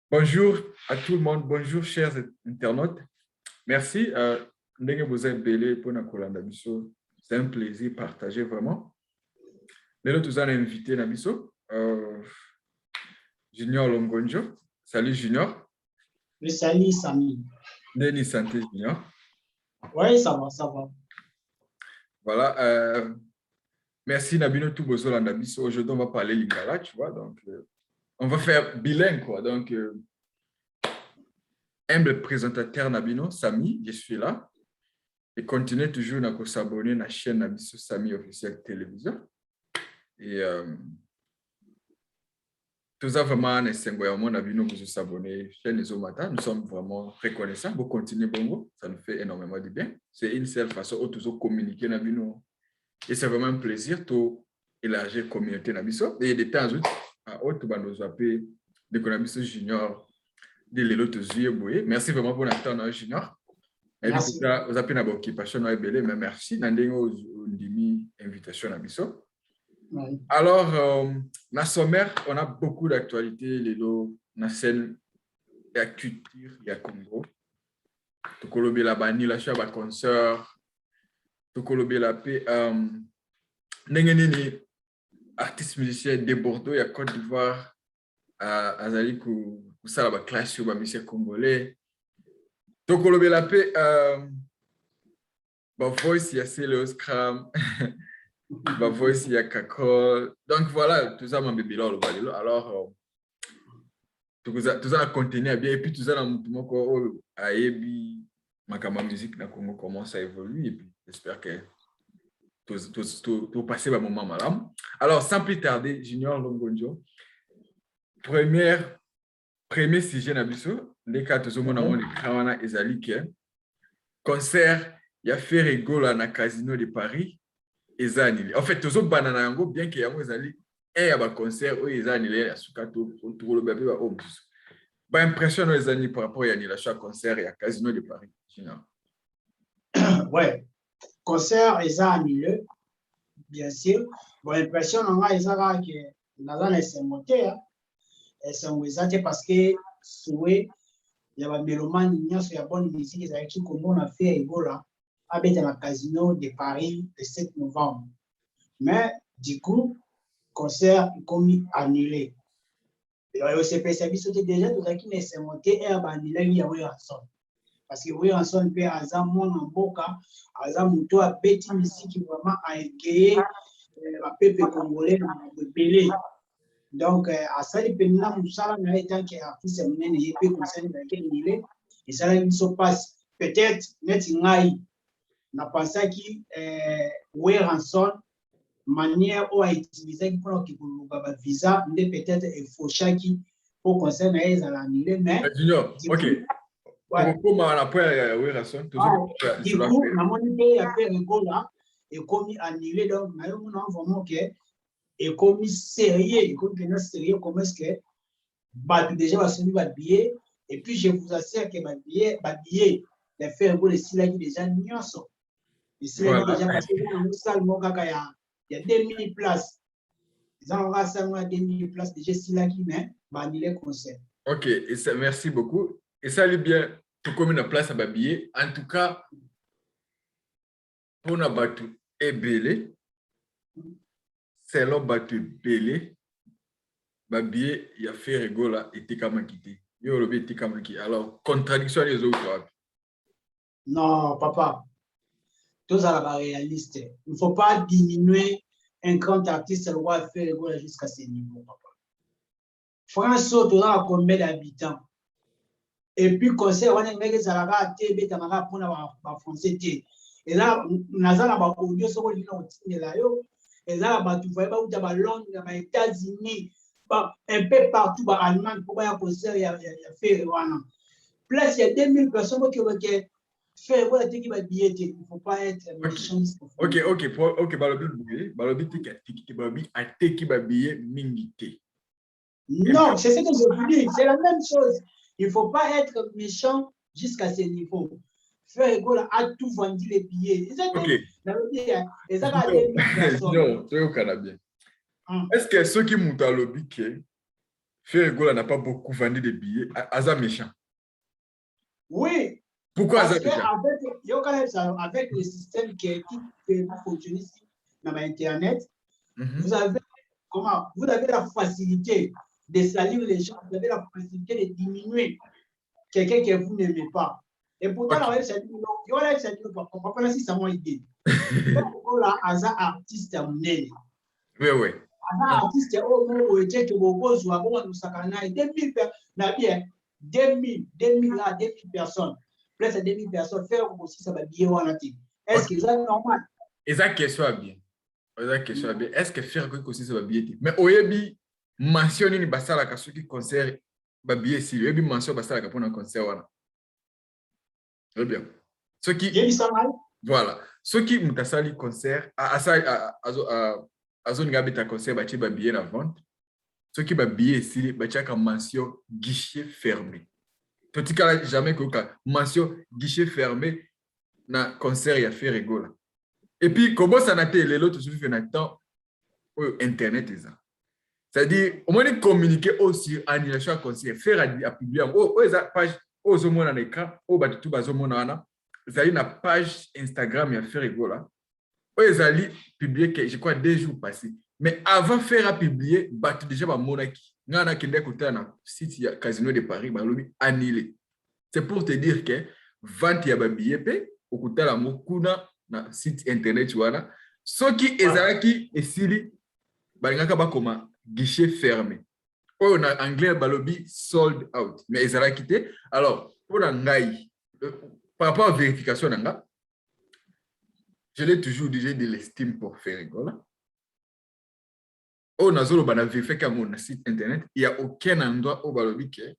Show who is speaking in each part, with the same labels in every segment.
Speaker 1: Bonjour à tout le monde, bonjour chers internautes. Merci. Ndenge vous êtes belé pour Nakolanda Biso. C'est un plaisir partagé vraiment. Lelo tous allons inviter Nabiso. Junior Longonjo. Salut Junior.
Speaker 2: Oui, salut Samy.
Speaker 1: Neni Santé Junior.
Speaker 2: Oui, ça va, ça va.
Speaker 1: Voilà. Merci Nabino Toubozola Nabiso. Aujourd'hui, on va parler Lingala, tu vois. Donc, on va faire bilingue, quoi. Donc, humble présentateur Nabino, Samy, je suis là. Et continuez toujours à s'abonner à la chaîne Nabiso Samy officielle télévision. Et tout ça vraiment, nous s'abonner chaîne les matin. Nous sommes vraiment reconnaissants. Vous continuez bongo, ça nous fait énormément de bien. C'est une seule façon où tous communiquer Nabino. Et c'est vraiment un plaisir de élargir la communauté Nabiso. Et de temps à autre, nous appelons de Nabiso Junior de l'autre yeux. Merci vraiment pour notre Junior.
Speaker 2: Merci.
Speaker 1: Vous avez une occupation, mais merci. Nous invitation à Bisso.
Speaker 2: Oui.
Speaker 1: Alors, dans le sommaire, on a beaucoup d'actualités, la scène de la culture du Congo. Tout le la bani, la chava concert, tout le la paix. N'engeni artiste musicien de Bordeaux, il y a Côte d'Ivoire, Azali Kusala classe sur musicien congolais. Tout le la paix. Ma voice, il y a Célo Scram. Ma voice, il y a Kakol. Donc voilà, tout ça, mon bébé là, le balilo. Alors, tout ça a contenu bien. Et puis, tout ça, dans mon corps, ma musique, dans Congo commence à évoluer. Et puis, j'espère que tout passer un moment malade. Alors, sans plus tarder, Junior Longonjo, premier sujet, Nabiso, les cas, tout le monde a mon écran, Ezali, concert, il y a fait rigolo dans le casino de Paris. En fait, tous les banana bien qu'il y ait un concert où ils annulé la sukato pour le bébé au bus. Bah impression les années par rapport à l'annulation concert et à Casino de Paris.
Speaker 2: Ouais, concert ils ont annulé, bien sûr. Bon, l'impression on a ils ont que dans les monté, c'est un parce que souhait il y a des mélomanes, il y a bonne musique, ils ont comme on a fait Ebola avec dans le Casino de Paris le 7 novembre. Mais du coup, concert comme annulé. Et c'est perçu que déjà tout qui ne s'est monté et annulé il y a Wilson. Parce que Wilson peut avoir mon en boca, avoir mon toit petit musique qui vraiment a égayé la peuple congolais de Pelé. Donc, à ça, il peut nous ça, mais tant qu'il y a artiste, il peut concerner laquelle il est. Et ça, il se passe. Peut-être, on a pensé que Wilson, manière où a utilisé pour le visa, peut-être il faut chaque pour concerner les annulés, mais
Speaker 1: Junior, ok. Comment on appelle Wilson?
Speaker 2: Du coup, il a fait rigolo et comme annulé, donc, on a vraiment que et comme sérieux, et comme bien sérieux, comment est-ce que déjà va se mettre billet et puis je vous assure que billet, les faire rigolo les là qui déjà nyonso. Ici là déjà parce que dans une salle il y a 2000 places. Ils ont rassemblé 2000 places déjà ici là qui mais annulé concert.
Speaker 1: Ok, et ça, merci beaucoup. Et ça allait bien, tout comme une place à babiller. En tout cas, pour nous battre et belé, c'est l'homme battu belé. Babiller, il a fait rigolo et Tikama quitté. Il a levé Tikama quitté. Alors, contradiction les autres.
Speaker 2: Non, papa. Tous à la réaliste. Il ne faut pas diminuer un grand artiste, le roi faire rigolo jusqu'à ce niveau, papa. France, tu as combien d'habitants? Et puis, conseil, on a un mec qui a été pour la français. Et là, on a un audio sur le là. Et là, tu vois, où tu as Londres, aux États-Unis, un peu partout, en Allemagne, pour un concert, il y a fait. Plus, il y a 2000 personnes qui ont fait voilà, qui va billet. Il ne faut pas être méchant.
Speaker 1: Ok, balobi qui va billet mingité.
Speaker 2: Non, c'est ce que je vous dis, c'est la même chose. Il ne faut pas être méchant jusqu'à ce niveau. Faire rigolo à tout vendre les billets.
Speaker 1: Ok. Non, c'est au Canada. Est-ce que ceux qui montent à l'objet, Ferregola n'a pas beaucoup vendu de billets. Aza méchant.
Speaker 2: Oui.
Speaker 1: Pourquoi
Speaker 2: Parce
Speaker 1: Aza méchant?
Speaker 2: avec le système qui fait fonctionner dans Internet, vous avez la facilité de salir les gens, vous avez la facilité de diminuer quelqu'un que vous n'aimez pas. Et pourtant, il y aura des gens qui ne pas si ça m'a aidé. Là, Aza artiste à Mounene.
Speaker 1: Oui, oui.
Speaker 2: Aza artiste au moins, il était que beaucoup de gens ont 2000 personnes. Presque 2000 personnes faire aussi ça va bien. Est-ce que c'est normal?
Speaker 1: Et ça, question à bien. Est-ce que faire quoi aussi ça va bien? Mais oyebi mentionné ni basala ka soki concert ba bien si oyebi mention basala ka pour un concert wana. Très bien. Ce qui voilà. Ce qui mutasali concert azo ngabe ta concert ba ti ba bien à vente. Ce qui ba bien si ba ti ka mention guichet fermé. Toti kala jamais que mention guichet fermé na concert ya Ferregola. Et puis, comment ça n'a été l'autre suffit fait temps Internet est ça. C'est-à-dire, au moins communiquer aussi en relation à conseiller, faire à publier. Page, aux hommes en écran, au bas de tout bas hommes en vous avez une page Instagram et faire là. Vous allez publier, je crois, 2 jours passés. Mais avant de faire à publier, déjà, monaki. Nous avons un côté dans le site Casino de Paris, annulé. C'est pour te dire que vente ya billet au côté la mokuna na site internet wana soki ezalaki esili balingaka bakoma guichet fermé oyo na anglais balobi sold out mais ezalaki te. Alors pour ngai par rapport à vérification nanga je l'ai toujours dit, j'ai de l'estime pour Ferregola. Oh nazolo bana vérifier ka mon site internet il y a aucun endroit où balobi que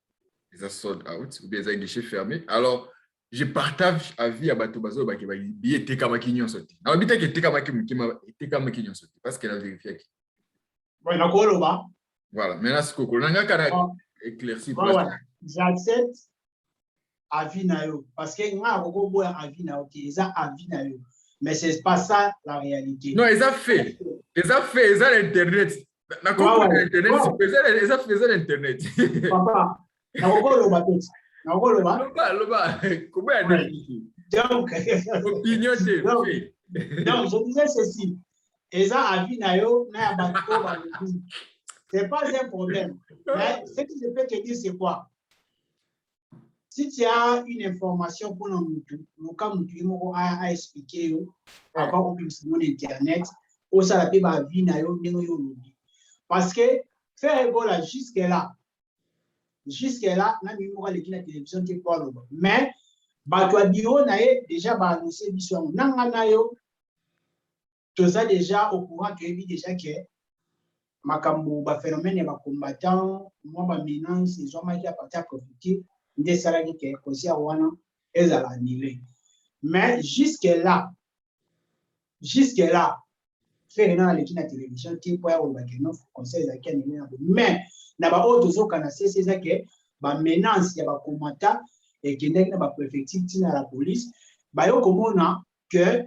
Speaker 1: ils sold out ou bien ils guichet fermé. Alors je partage avis à bato bazo ba ki ba billet te kama ki nyonso te. Na bita ke te kama ki mukima te kama ki nyonso te parce qu'elle a vérifié.
Speaker 2: Ouais, na ko loba.
Speaker 1: Voilà, maintenant ce que nanga kana éclairci
Speaker 2: j'accepte avis na yo parce que nga ko boya avis na yo ki eza avis na yo. Mais c'est pas ça la réalité.
Speaker 1: Non, ils ont fait l'internet. Na ko internet, ils ont fait l'internet.
Speaker 2: Papa, na ko loba tout.
Speaker 1: Donc,
Speaker 2: je disais ceci. Eza avis na yo na bato ba. C'est pas un problème. Mais ce que je peux te dire c'est quoi? Si tu as une information pour nous, comme tu as expliqué avant au internet, au salaté ba avis na yo parce que faire égola jusque là na numéro de la télévision qui parle mais ba toi bio na déjà ba annoncer mission nanga na yo tout ça déjà au courant que déjà que makambo ba phénomène ba combattant moi ba menace ils ont mal à partir profiter des salariés qui concert wana ezala annulé mais jusque là faire dans la télévision qui pour avoir que non conseil za qui mais na ba autres zo kana c'est ça que ba menace ya ba combattant et qui n'est pas préfecture tina la police ba yo komona que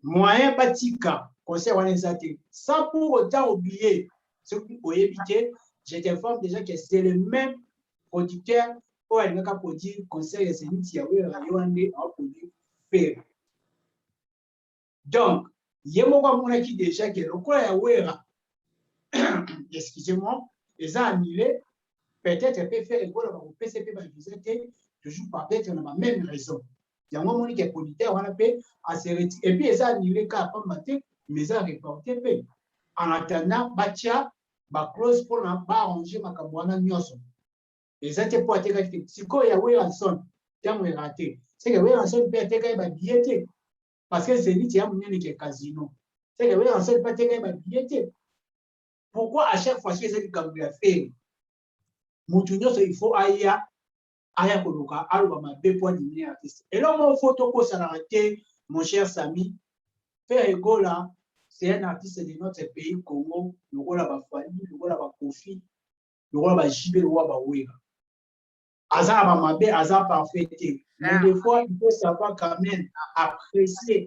Speaker 2: moyen batika conseil wana ezate sans pour autant oublier ce qui peut éviter. Je t'informe déjà que c'est le même producteur où elle n'a produit conseil c'est une tiawe rayonde a produit faire donc yemoko mona qui déjà que le quoi ya wera excusez-moi les a annulé peut-être peut faire école au PCP ba visiter toujours par peut-être on a la même raison. Il y a un moment qui est producteur on a fait à se retirer et puis les a annulé car pas maté mais a reporté en attendant batia ba close pour na ba arranger makabwana nyoso les a été pour attaquer si quoi ya we ranson tamo raté c'est que we ranson peut attaquer ba billet parce que c'est lui qui a mené le casino c'est que we ranson peut attaquer ba billet. Pourquoi à chaque fois que c'est comme il a fait Moutounio il faut aya koloka alba ma be point diminuer artiste et là mon photo ko ça arrêté mon cher Sami faire égola c'est un artiste de notre pays Congo le gola ba Fali le gola ba Kofi le gola ba Jibe le gola ba Wega Aza ba mabe Aza parfait mais des fois il faut savoir quand même apprécier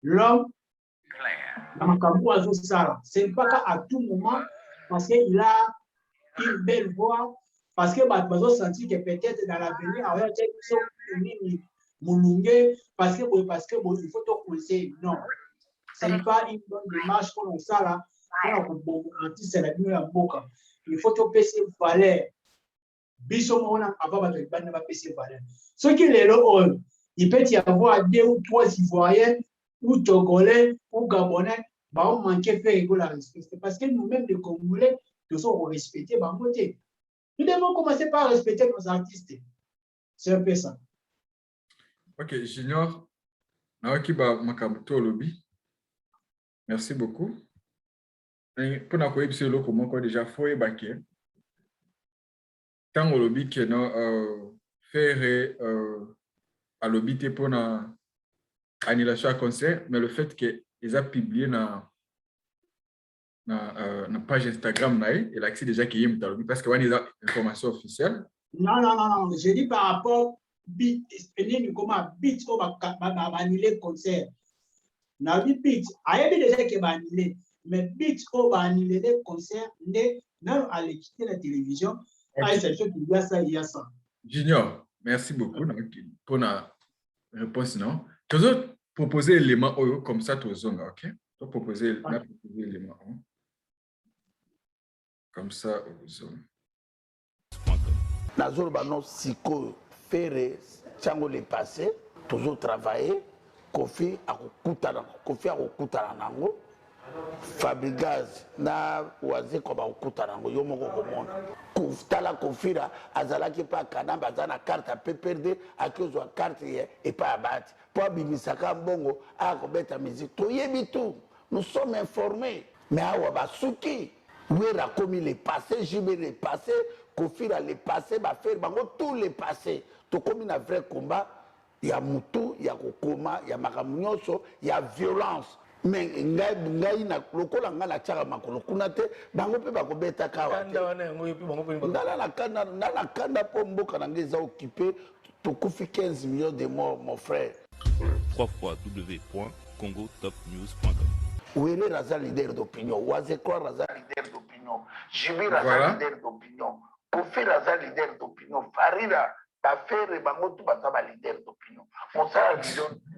Speaker 2: l'homme dans Kambo Azo Sara c'est pas qu'à tout moment parce qu'il a une belle voix, parce que Batbazo sentit que peut-être dans l'avenir, parce que il faut te conseiller. Non, ce n'est pas une bonne démarche comme ça là. Il faut te payer valeur. Ce qui est là, il peut y avoir 2 ou 3 Ivoiriens, ou Togolais, ou Gabonais, bah on manquait faire égaux la respecter. Parce que nous-mêmes, les Congolais, nous sommes respectés, bah on côté. Nous devons commencer par respecter nos artistes. C'est un peu ça.
Speaker 1: Ok, Junior, Naoki ba Makabuto Lobby. Merci beaucoup. Pour nous connaître le comment quoi déjà faut ébaquer. Tant au lobby que non faire à lobby pour na annulation à concert, mais le fait que ils a publié na page Instagram na et l'accès déjà qui est lobby parce que on a information officielle.
Speaker 2: Non, non, non, non, je dis par rapport beat, comment beat au annulé concert. Na beat, ayebi déjà que ba annulé, mais beat au annulé les concerts, ne même à quitter la télévision.
Speaker 1: Okay.
Speaker 2: C'est sûr qu'il y a ça, il y a ça.
Speaker 1: Junior, merci beaucoup pour la réponse. Non, toujours proposer l'élément comme ça, tu zone, ok? Tu proposer l'élément comme ça, aux zones.
Speaker 3: La zone banon siko faire chango le passé, toujours travailler, Kofi a okutana nango. Fabrigaz na waze ko ba okutana nango yo moko komona. Kufitala Kofira azalaki pa kanamba azana carte PPRD akozwa carte et pas abati. Po bimisaka mbongo a kobeta musique. Toyebi tout. Nous sommes informés. Mais awa basuki Ouera commis les passés, Jibé les passés, Kofira les passés, faire tous les passés. Tout comme un vrai combat, il y a Moutou, il y a Kokoma, il y a Makamunyoso, il y a violence. Mais ngai na lokola ngala tchaka makolo kunate bango pe bakobeta kawa. Ndala la kanda po mboka na ngeza occupé to kufi 15 millions de morts mon frère.
Speaker 4: www.congotopnews.com.
Speaker 3: Ouéré Raza leader d'opinion, Ouazekwa Raza leader d'opinion, Jibi Raza leader d'opinion, Kofi Raza leader d'opinion, Farida, Bafere Bangotu Bataba leader d'opinion. On sera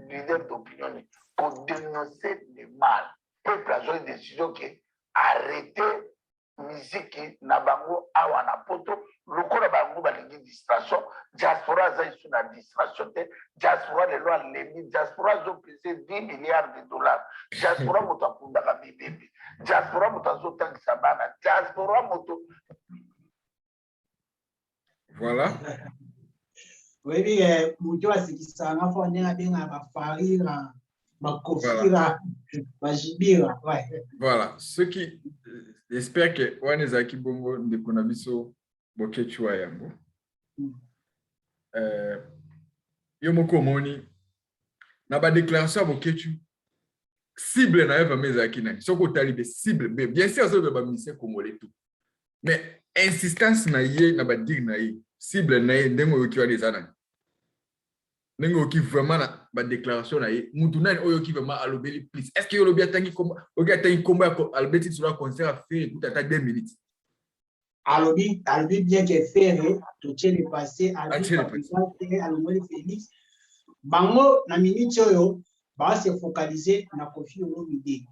Speaker 3: leader d'opinion pour dénoncer le mal. Peuple a une décision qui est arrêter musique na bango awa na poto lokola bango balingi distraction diaspora za isu na distraction te diaspora le loi lebi diaspora zo pese 10 milliards de dollars diaspora moto akunda ka bibebe diaspora moto azotangisa bana diaspora moto.
Speaker 1: Voilà.
Speaker 2: Oui, moto asikisanga fo ndenga benga bafarira bakofira bajibira.
Speaker 1: Voilà. Ceux qui j'espère que Wanezaki Bongo Ndekonabiso Bokechua Yango. Yomoko Moni. Naba déclaration Bokechu. Cible na Eva Mezaki Nani. Soko talibe cible. Bien sûr, ça va ministère congolais tout. Mais insistance na ye naba dig na ye. Cible na ye ndengo yokiwa des années. Ndengo yoki vraiment na ba déclaration na ye. Moutounani oyoki vraiment alobeli plus. Est-ce que yolobi atangi combat albeti sur la concert à faire tout à 2 minutes.
Speaker 2: Alobi bien que faire tout le passé Alobi Félix bango na minute oyo ba se focaliser na Koffi Olomide.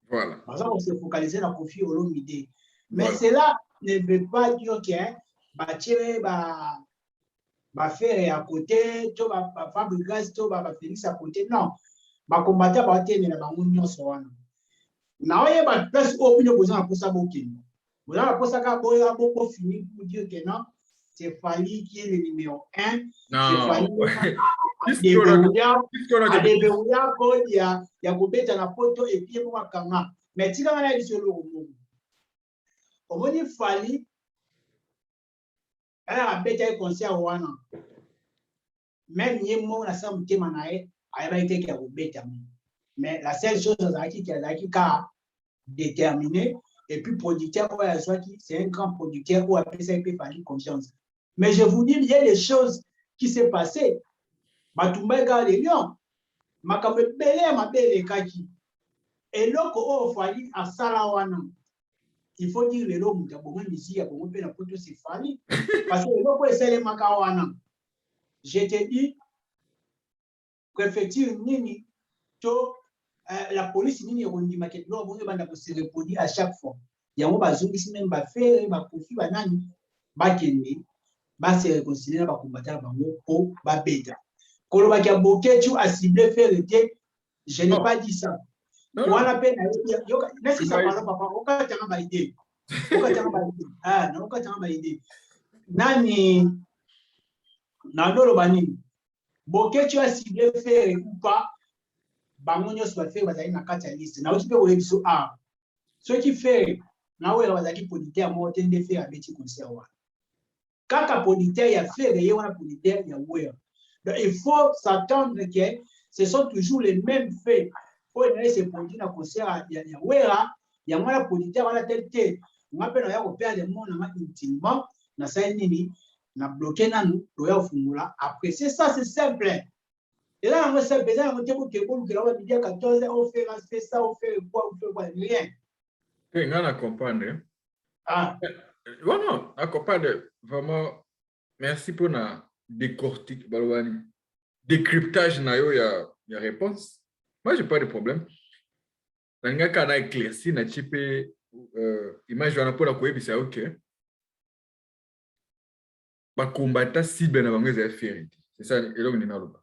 Speaker 1: Voilà.
Speaker 2: Ba se focaliser na Koffi Olomide. Mais voilà. Cela ne veut pas dire que ba tirer ba faire à côté, to ba Fabrice to ba Félix à côté. Non. Ba combattre ba tenir na bango nyonso wana. Na oye ba place opinion besoin pour ça bokini. Voilà pour ça qu'on finit pour dire que non, c'est Fally qui est le numéro 1. C'est Fally qui est la photo et puis moi kama. Mais tu vas aller sur le robot. Au moins Fally, elle a bêté un concert au Wana. Même Yemo la salle qui manae, elle a été qui a bêté. Mais la seule chose qui a déterminé. Et puis, producteur, c'est un grand producteur où après ça, il peut faire confiance. Mais je vous dis, il y a des choses qui s'est passées. Matumba gare de Lyon, Makambe Bele, ma belle Kaki. Et là, il fallait à Salawana. il faut dire les lots de bon ici à bon peine pour tout c'est fali parce que le lots c'est les makawana je te dis préfecture nini to la police nini rondi maquette lo bon banda ko se répondre à chaque fois yango bazongisi même ba faire ba kofi ba nani ba kende ba se réconcilier ba combattre bango po ba beta koloba kia boketu a ciblé faire était je n'ai pas dit ça wana pe na si ça parle papa okatanga ba idée na okatanga ba idée nani na ndolo banini boketu a ciblé faire ou pas bango nyonso ba faire bazali na kati ya liste na otipe ko yebiso a ce qui fait na wela bazaki politaire mo tende faire abeti concert wa kaka politaire ya faire ye wana politaire ya wela. Donc, il faut s'attendre que ce sont toujours les mêmes faits. Pour aller se produire dans le concert, il y a Wera, il y a moins la politique, il y a tel tel. On appelle à perdre le monde intimement, na saini, na bloqué na nous, doya fumula. Après, c'est ça, c'est simple. Et là, on va se faire, on va dire que là, on va dire 14 on fait ça, on fait quoi, rien.
Speaker 1: On va comprendre.
Speaker 2: Ah.
Speaker 1: Non, on comprendre. Vraiment, merci pour la décortique, décryptage, il y a réponse. Moi, je n'ai pas de problème. Quand on a éclairci, on a typé image de pour la coïbe, c'est OK. Les combattants ciblent les affaires. C'est ça, et là, on est dans le bas.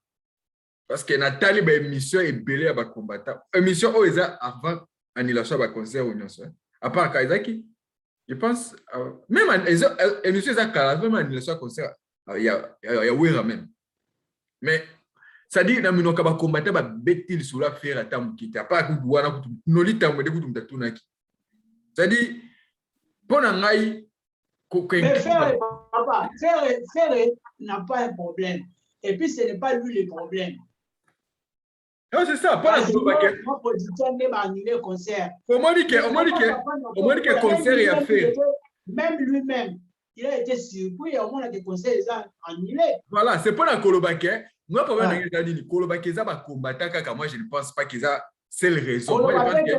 Speaker 1: Parce que Nathalie, l'émission est belée à les combattants. L'émission, où ils ont avant annulation de concert ou non. À part Kaizaki, je pense, même l'émission, ils ont même annulation de concert. Il y a Wera même. Mais ça dit na minoka ba combattre ba betil sur la faire atam kita pas ku duwana ku nolita mo de ku mtatunaki ça dit pona ngai ko
Speaker 2: faire papa faire n'a pas un problème et puis ce n'est pas lui le problème.
Speaker 1: Non c'est ça pas la
Speaker 2: baquet moi producteur ne va annuler concert
Speaker 1: on dit que concert est à faire
Speaker 2: même lui-même il a été surpris au moment des concerts ils ont annulé.
Speaker 1: Voilà c'est pas la Kolobake. Moi, pour moi, moi, je ne pense pas qu'ils ont seule raison. Moi, je pense que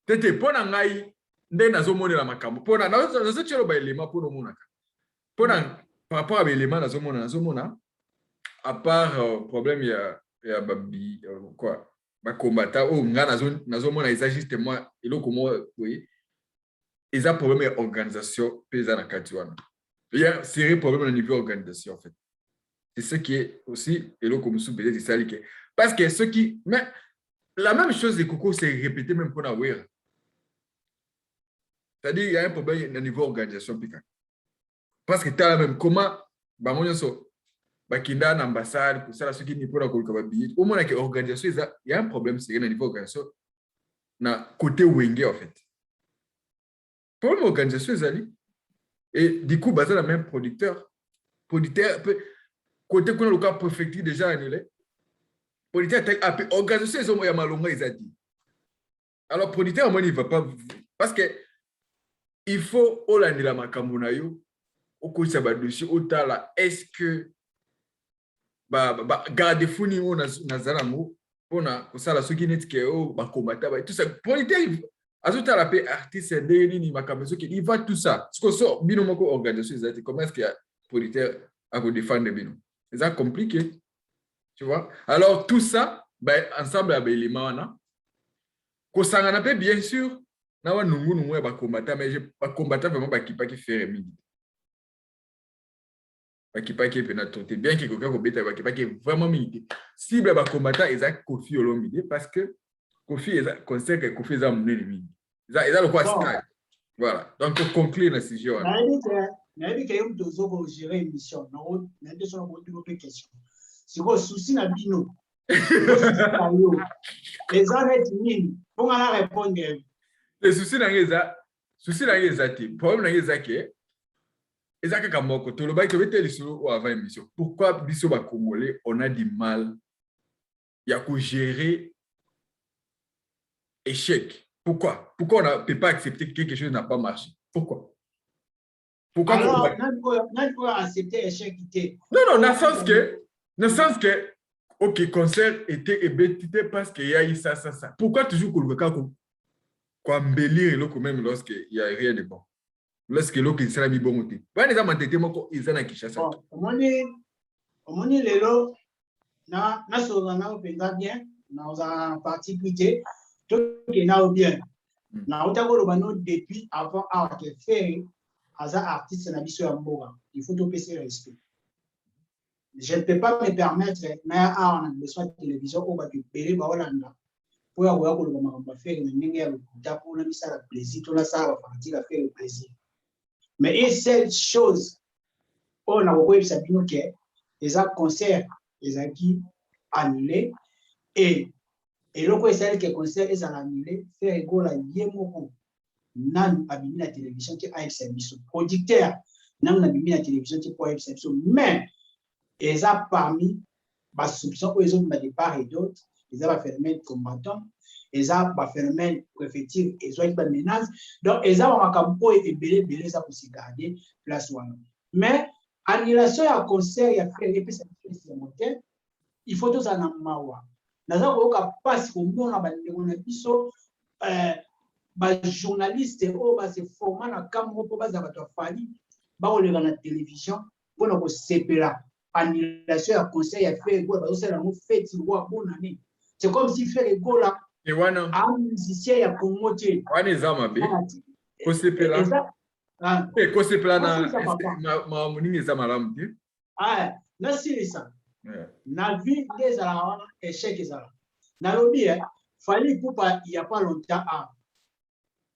Speaker 1: c'était pour ngai ndena zo monela makambo. Pour na zo tshelo ba elema pour no monaka. Pour na par rapport à elema na zo mona à part problème ya babi quoi ba combattant ou nga na zo mona ils juste moi eloko mo oui. Ils ont problème d'organisation pesa na katiwana. Il y a un sérieux problème au niveau organisation, en fait. C'est ce qui est aussi, et là, comme sous peut-être, c'est ça. Parce que ce qui. Mais la même chose des Coco, c'est répété même pour la WER. C'est-à-dire, il y a un problème au niveau organisation. Parce que tu as même comment, bah, on y a une ambassade, pour ça, ceux qui n'y peuvent pas billet. Au moins, l'organisation, il y a un problème, c'est au niveau organisation, na côté Wenge, en fait. Problème organisation, c'est et du coup, basé sur le même producteur, côté qu'on a le cas préfecture déjà annulé, producteur a organisé son moyen malonga, ils ont dit. Alors, producteur, moi, il ne va pas. Parce que il faut, au l'année la Makamunayo, au coup de ce dossier, au tala, est-ce que garde-fou ni on a Nazaramo, on a ça la qui n'est que combattant, tout ça. Producteur, Azuta la paix artiste ni makamezo qui il va tout ça. Ce que ça bino moko organisation comment est-ce qu'il y a politique à défendre bino. C'est compliqué. Tu vois? Alors tout ça ben ensemble avec les maana. Ko sangana pe bien sûr na wa nungu ba combattant mais pas combattant vraiment ba qui faire midi. Ba qui peut na toté bien que ko beta ba qui vraiment midi. Cible ba combattant exact Kofi Olomide parce que Kofi est conseil que Kofi est amené les mines. Ils ont le quoi style. Voilà. Donc pour conclure le sujet.
Speaker 2: Na dit que yom dozo ko gérer émission. Non, na dit sur une question. C'est quoi souci na bino? Les arrêts mine. Pour la répondre.
Speaker 1: Le souci na ngezati. Problème na ngezaki. Ezaka kamoko to le bail que bete lisolo avant émission. Pourquoi biso ba congolais on a du mal ya ko gérer échec. Pourquoi on ne peut pas accepter que quelque chose n'a pas marché? Pourquoi
Speaker 2: alors, on peut accepter échec.
Speaker 1: Non, dans le sens que, ok, concert était hébété parce qu'il y a eu ça. Pourquoi toujours que le cas quoi embellir l'eau même lorsqu'il n'y a rien de bon. Lorsque l'eau qui sera mis bon. Pas les amants de mon ils en a qui chassent.
Speaker 2: Au moins, les lots, na bien, dans un parti privé, tout qui n'a bien. Na depuis avant à faire un artiste na biso ya mboga. Il faut tout passer respect. Je ne peux pas me permettre na a besoin de télévision au batu péré ba Hollande. Pour avoir ko lo ma faire na ndenge ya lokuta pour na misala plaisir, tout na ça va partir faire le plaisir. Mais une seule chose, on a beaucoup de que les concerts, les acquis annulés et le concert que concert est annulé, faire égo la yemoko nan abimi la télévision qui a service producteur nan abimi la télévision qui pour service mais ils a parmi bas soupçons ils ont de part et d'autre ils a phénomène combattant ils a phénomène préfective ils ont une menace donc ils a un campo et belé ça pour se garder place one mais annulation à concert il y a fait et puis c'est monté il faut tous en mawa naza ko passe au monde na biso ba journaliste o ba se former na campo pour ba za bato fali ba o le na télévision pour na ko sepela annulation à concert il y a fait go ba o sala mo fête wa bonne année c'est comme si faire go là
Speaker 1: et wana
Speaker 2: un musicien ya promoter
Speaker 1: wana zama be ko sepela et ko sepela na ma munini zama lamti
Speaker 2: na silisa na vie des ala échec ezala na lobi fallait poupa il y a pas longtemps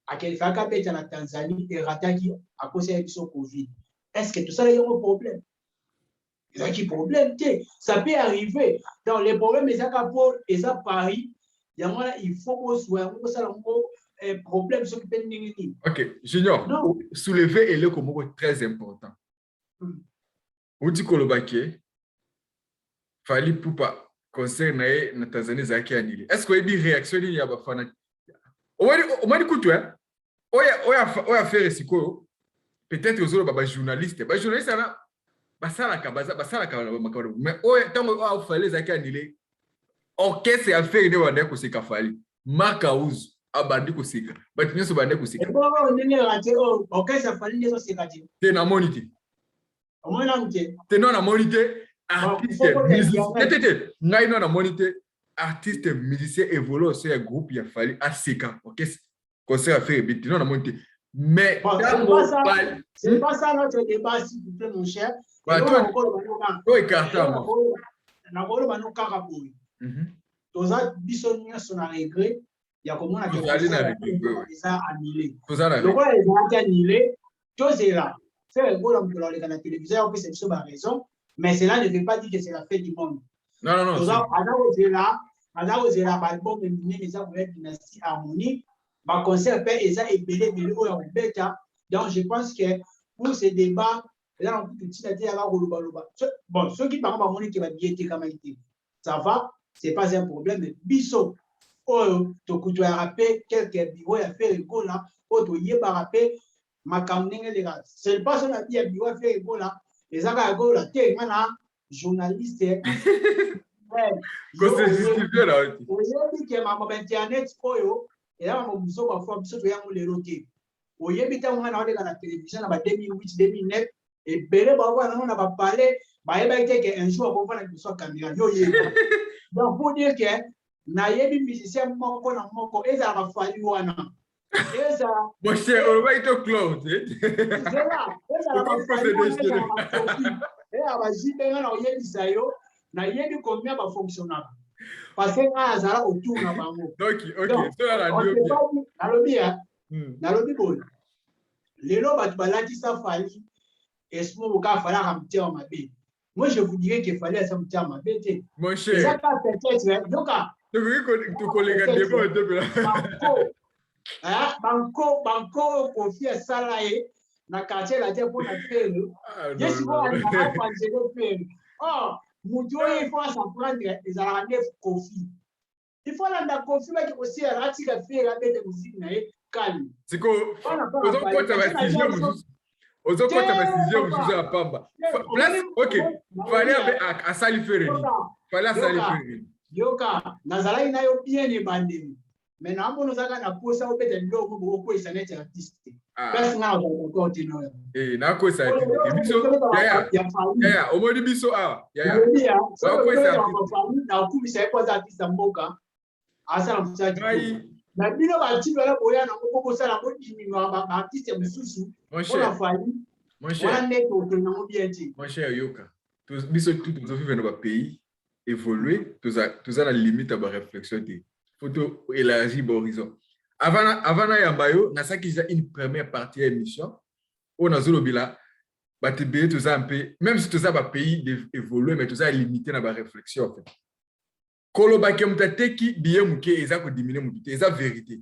Speaker 2: à quel faka peta na Tanzanie et rataki à cause de ce Covid. Est-ce que tout ça est un problème? Il y a un problème, ça peut arriver. Dans les problèmes ils pour et ça Paris, il faut qu'on soit un problème ce qui peut nous.
Speaker 1: OK, Junior, soulever est le comme très important. On dit que le baquet fallait poupa concernant na Tanzanie zaki annulé. Est-ce qu'il y a des réactions il y a ba fana? Au moins écoute oya faire siko peut-être aux autres ba journaliste là basala mais tant fallait zaki annulé. Orchestre a fait une wande ko sika fali. Makauz abandi ko sika. But nyoso bande ko sika.
Speaker 2: Et bon on est raté orchestre fali nyoso sika ti.
Speaker 1: Te na monité.
Speaker 2: Au moins na mté.
Speaker 1: Te non na monité. Artiste musicien ngai non na monité artiste musicien évolue sur un groupe il a fallu à sika OK concert à faire bit non na monité mais
Speaker 2: c'est pas ça notre débat s'il vous plaît mon cher
Speaker 1: toi écarta moi
Speaker 2: na ko ba no kaka boy toza biso nyonso na regret ya komona que ça annulé donc on a annulé tozela faire go la na télévision que c'est sur ma raison. Mais cela ne veut pas dire que c'est la fête du monde.
Speaker 1: Non.
Speaker 2: On a osé là, album de Dynastie Harmonie, ma concert et ça est belé au bêta. Donc je pense que pour ces débats, là on peut petit à petit avoir bon, ceux qui parlent harmonie qui va bien être comme été. Ça va, c'est pas un problème. Mais biso, tu as rappelé quelques bureaux à faire le go là, tu y es pas rappelé ma campagne les gars. C'est pas ça la dit à bureau à faire le go là. Les agagos la terre maintenant journaliste
Speaker 1: c'est justifié là
Speaker 2: oyebi ke mama internet oyo era mama muso ba forme so to yango le roté oyebi ta ngana ole na télévision na ba 2008 2009 et belé ba wana na ba parler ba yeba que un jour ba fana biso caméra yo yebi donc pour dire que na yebi musicien moko na moko eza ba fali wana eza
Speaker 1: mon cher on va être close
Speaker 2: c'est là eza ba fali et aba jibenga na oyebisa yo na yebi combien ba fonctionnera parce que azala autour na bango
Speaker 1: OK so la
Speaker 2: radio na lobi bon lelo bat balati sa fali esmo ka fala ramtia mabe moi je vous dirais qu'il fallait ça mtia mabe te
Speaker 1: mon cher
Speaker 2: ça peut-être donc
Speaker 1: tu collègue débat de
Speaker 2: banco confie sala e na quartier la dia pour na faire je suis pas à penser le faire mutu il faut s'en prendre les arabes confie il faut la confie mais aussi rati ka faire la bête musique na calme
Speaker 1: c'est quoi ozo kota basizio mususu ya pamba place OK fallait à sali faire fallait à sali faire
Speaker 2: yoka nazala inayo bien ebandemi Maintenant, on nous a gagné pour ça, peut-être l'eau, beaucoup, et ça n'est pas artiste. Parce qu'on a encore continué.
Speaker 1: Eh, na ko sa ti. Biso, ya, o mo di biso a. Ya.
Speaker 2: So, ko sa artiste. Na ku bi sai ko za artiste mboka. Asa na msaji. Na bino ba ti wala boya na ko ko sala ko di ni ba artiste mususu.
Speaker 1: Mon cher. Mon cher. Mon cher Yoka. Biso tout nous vivons dans un pays évolué, tous à la limite à ma réflexion. Faut élargir l'horizon. Avant na yambayo, na ça qui est une première partie de l'émission. On a zolo bila, batibé tout ça un peu, même si tout ça va pays évoluer, mais tout ça est limité dans ma réflexion en fait. Kolo ba kemtate ki biye muke eza ko diminuer muke, eza vérité.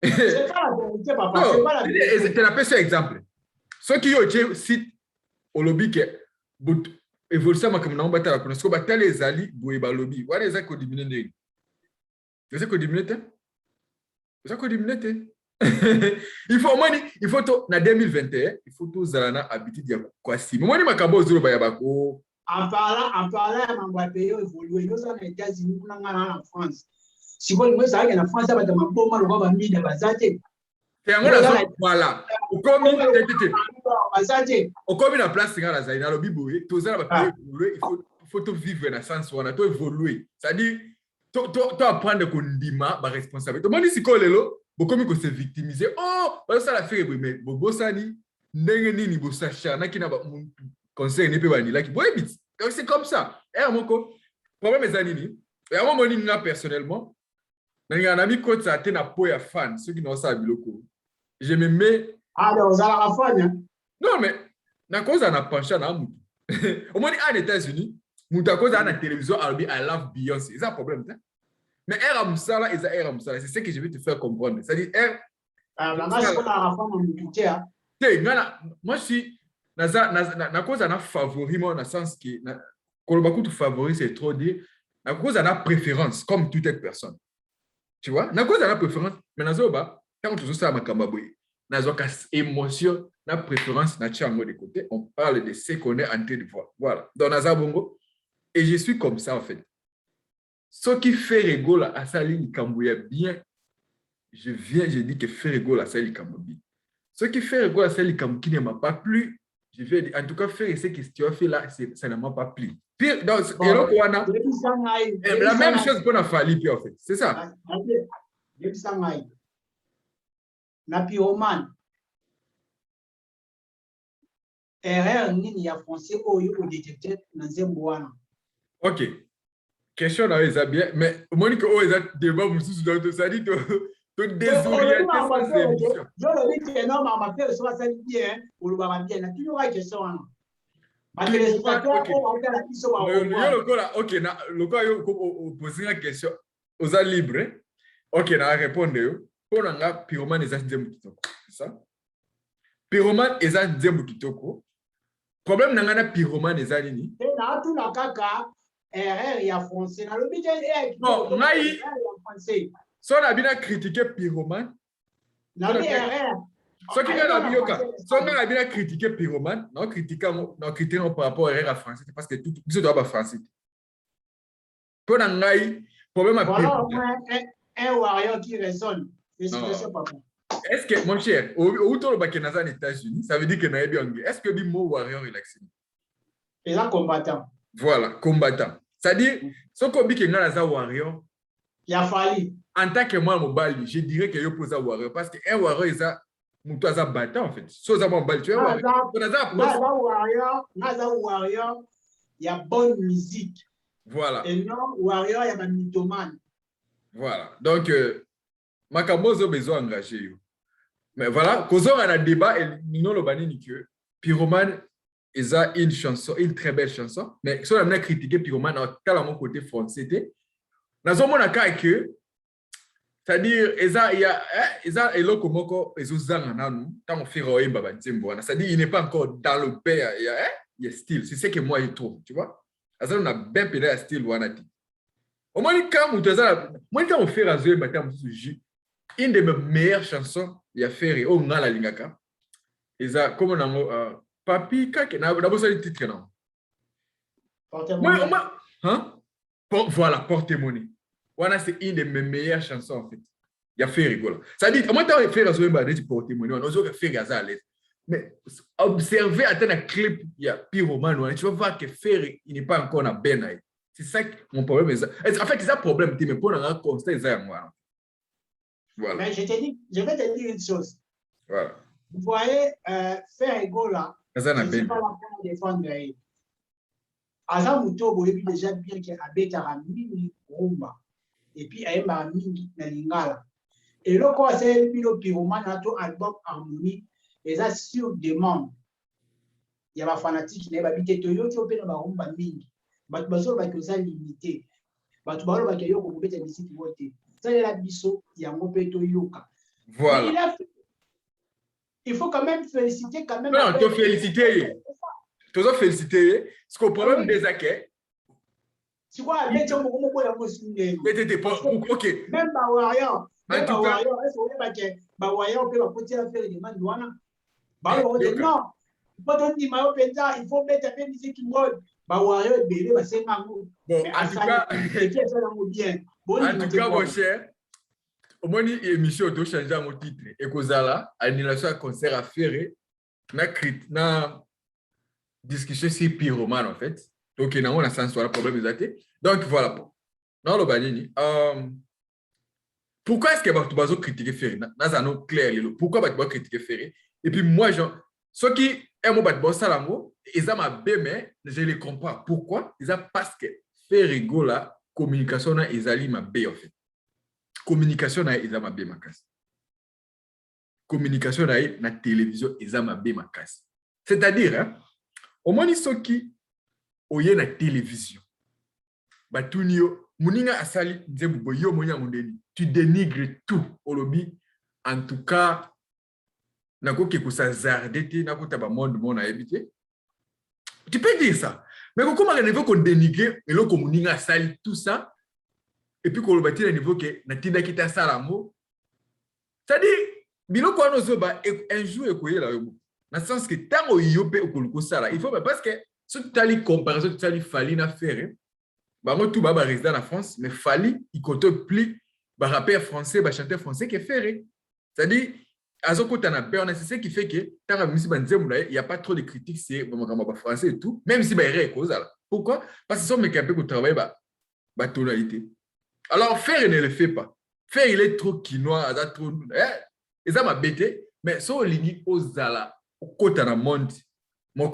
Speaker 2: C'est pas la vérité papa,
Speaker 1: non,
Speaker 2: c'est pas la vérité.
Speaker 1: C'est la personne exemple. Ceux qui ont site au lobby que but évolution ma comme na batala ko parce que batala ezali boye ba lobby. Wana eza ko diminuer ndenge. Eza ko diminuer te? Eza ko diminuer te? Il faut na 2021 il faut tous zalana habitude ya kwasi moni makambo zolo ba ya bako
Speaker 2: en parlant ya mambo pays évolué nous en États-Unis kuna ngana en France si vous voulez ça en France ba tama boma lo ba mide bazate
Speaker 1: te ngona voilà okomi na place ngana za ina lo biboye to zala ba pays évolué il faut to vivre na sens wana to évoluer c'est-à-dire to apprendre ko ndima ba responsabilité moni siko lelo bokomi ko se victimiser ba ça la faire mais bobosani ndenge nini bosacha na kina ba conseil ne peut pas dire là qui c'est comme ça moko problème est nini et moi moni nga personnellement na ami coach ça te na po ya fan ceux qui n'ont ça biloko je me mets
Speaker 2: alors ça la fan
Speaker 1: non mais na cause na pencha na mutu au moins en États-Unis mutu cause na télévision albi I love Beyoncé c'est un problème hein? Mais Musala c'est ce que je vais te faire comprendre c'est-à-dire moi je suis na cause na favori moi na sens que kolobaku tu favori c'est trop dire na cause na préférence comme toute personne tu vois na cause na préférence mais na zoba quand tu ça makamba boy na zoka émotion na préférence na chango de côté on parle de ce qu'on est en train de voir voilà dans na bongo et je suis comme ça en fait ce qui fait rigolo à Sali Kambouya bien je dis que fait rigolo à Sali Kambouya ce qui fait rigolo à Sali Kambouya qui ne m'a pas plu je vais en tout cas faire ce que tu as fait là ça ne m'a pas plu pire donc la même chose qu'on a fallu en fait c'est ça
Speaker 2: na pyroman erreur nini ya français oyo au détecteur na nzembo wana
Speaker 1: OK question là est bien mais Monique oh est débat mususu donc ça dit to désorienter cette émission
Speaker 2: je le dis que non ma fait soit ça bien ou le va bien na toujours une question wana
Speaker 1: OK na le quoi yo poser la question aux a libre OK na répondre yo pour nga pyromane eza nzembo kitoko c'est ça pyromane eza nzembo kitoko problème na nga na pyromane eza nini
Speaker 2: na tout la kaka erreur ya français na lobi te
Speaker 1: non ngai so na bina critiquer pyromane
Speaker 2: na erreur
Speaker 1: so ki na biyoka so na bina critiquer pyromane non critiquer par rapport à erreur à français parce que tout biso doit ba français pour na ngai problème à
Speaker 2: pyromane un warrior qui résonne.
Speaker 1: Est-ce que, mon cher, au tour de États-Unis, ça veut dire que na bien anglais. Est-ce que le mot warrior est l'accent?
Speaker 2: Et là, combattant.
Speaker 1: Voilà, combattant. C'est-à-dire, ce qu'on dit que na warrior,
Speaker 2: il a fallu.
Speaker 1: En tant que moi, mobile, je dirais que je pose un warrior parce qu'un warrior, il a un battant en fait. Si vous avez un battant, tu es un
Speaker 2: warrior, il y a bonne musique.
Speaker 1: Voilà.
Speaker 2: Et non, warrior, il y a un mythomane.
Speaker 1: Voilà. Donc, Makamozo besoin d'engager. Mais voilà, quand on a un débat, et nous le banni que Pyromane est une chanson, une très belle chanson. Mais si on a critiqué Pyromane, à mon côté français, nous avons un cas que, c'est-à-dire, il y a un locomoko, c'est-à-dire, il n'est pas encore dans le père, il y a style. C'est ce que moi je trouve, tu vois. On a bien pédé à style Wanati. Au moins, quand on fait raser une de mes meilleures chansons, il y a fait au Ngala Lingaka. Et ça, comme on a Papi, Kake, on a besoin de titre. Voilà, Porte-monnaie. Voilà, c'est une de mes meilleures chansons en fait. Il y a fait rigoler. Ça dit, moi, tu as fait rigoler pour témoigner, on a fait rigoler à l'aise. Mais observer à un clip, il y a pyromane, tu vas voir que faire, il n'est pas encore à ben. C'est ça que mon problème est ça. En fait, c'est ça le problème, mais pour un constat, c'est moi. Voilà.
Speaker 2: Mais je vais te dire une chose.
Speaker 1: Voilà.
Speaker 2: Vous voyez, faire rigoler là, je ne suis pas là pour défendre. Azamuto, vous avez déjà bien qu'il y a des mingi rumba. Et puis, il y a mingi na lingala. Et là, quand c'est le pyromane, album harmonie, et ça sur demande. Il y a des fanatiques qui habitent Toyo qui ont fait la rumba mingi. Mais tu vas que limité. Mais tu vas que yo ko beta musique voter. Ça est la biso, il y a un peu Toyoka.
Speaker 1: Voilà.
Speaker 2: Il faut quand même féliciter quand même.
Speaker 1: Non, tu féliciter. Tu dois féliciter. Parce que le problème des acquets.
Speaker 2: Tu vois, avec un moment pour la mosuline.
Speaker 1: Ok.
Speaker 2: Même Bawayan. Même Bawayan, est-ce que Bawayan peut apporter à faire des demandes douanes? Bawayan, non. Il faut mettre un peu de musique qui mode. Bawayan est belé, c'est un mot.
Speaker 1: Bon, en tout cas, mon cher, au moins, l'émission doit changer mon titre. Et que ça là, annulation à concert à faire, na discussion sur pyromane en fait. Donc, il y a un sens sur le problème exact. Donc, voilà. Dans le banini, pourquoi est-ce que tu vas critiquer Ferry? Dans un nom clair, pourquoi tu vas critiquer Ferry? Et puis, moi, ceux qui aiment le salango, ils ont ma mais je les comprends. Pourquoi? Ils ont parce que Ferry Gola, communication, ils ont ma bé en fait. Communication, ils ont ma bé ma casse. Communication, na télévision, ils ont ma bé ma casse. C'est-à-dire, hein, au moins, ceux qui ont la télévision, batunio, muninga asali, nzebubo, yo moya mondeni, tu dénigres tout au lobby. En tout cas, nako ke kusa zardete, nako taba monde a habité. Tu peux dire ça. Mais comment on niveau qu'on dénigre, et là, comme muninga asali, tout ça, et puis qu'on le bâtit à niveau que natinda kita salamo. C'est-à-dire, bilo kwa no zoba, un jour, ekoye la yobo. Dans le sens que tant yope okoluko sala, il faut parce que si tu as les comparaisons, tu as les Fali na faire, bah moi tout bas résident en France, mais Fali il compte plus bah rappeur français, bah chanteur français qui est fait. C'est-à-dire azoko tana peur, c'est ce qui fait que tant que musique banzemula, il y a pas trop de critiques c'est bah français et tout, même si bah il cause là. Pourquoi? Parce que sont mes capés qui travaillent bah tonalité. Alors faire il ne le fait pas. Faire il est trop quinois, trop et ça m'a bêté, mais so lini ozala au côté na monde. Au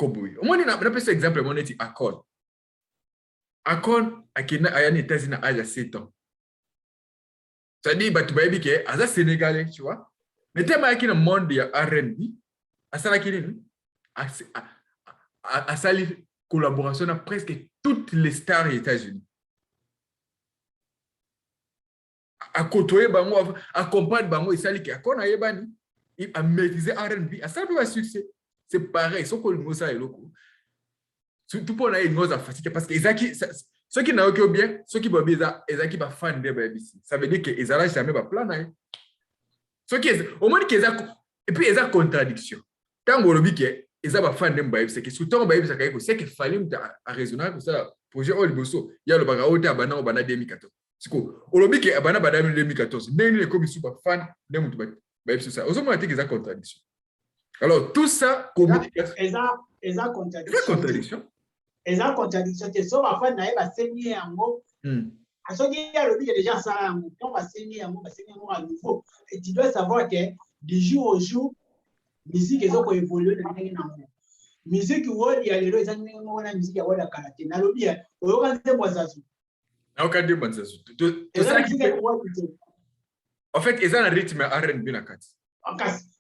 Speaker 1: moins, on a cet exemple, on dit Akon. Akon, à les États-Unis à l'âge de 7 ans. C'est-à-dire, tu vas dire que c'est Sénégalais, tu vois. Mais tu as dans le monde de R&B, à ça, à collaboration avec presque toutes les stars des États-Unis. À côtoyer, à comprendre, il a maîtrisé R&B, à ça, il a succès. C'est pareil, sauf que le mot ça est loco. Surtout pour les gens facile parce que ceux qui n'ont pas bien, ceux qui vont bien, ils qui sont fan de BBC. Ça veut dire que ils n'ont jamais pas plan. Ceux qui au moins qu'ils ont et puis ils ont contradiction. Tant que le que ils ont fan de BBC, c'est que surtout BBC c'est que fallait à raisonner pour ça projet au Liboso, il y a le bagaote à bana au bana 2014. C'est quoi? Au lobby que bana bana 2014, n'est comme super fan de BBC ça. Aux hommes qu'ils ont contradiction. Alors, tout ça, communication.
Speaker 2: Ils ont contradiction. Ils ont contradiction. C'est ça, parfois, ils va saigner un mot. À ce qu'il y a le but, les gens savent un mot. On va saigner un mot, à nouveau. Et tu dois savoir que de jour au jour, la musique, ils ont évolué dans le monde. La musique, il y a les gens qui ont la musique, il y a la karaté. Dans le bien, on va regarder moi ça.
Speaker 1: On va regarder moi ça. En fait, ils ont un rythme R&B dans le cas.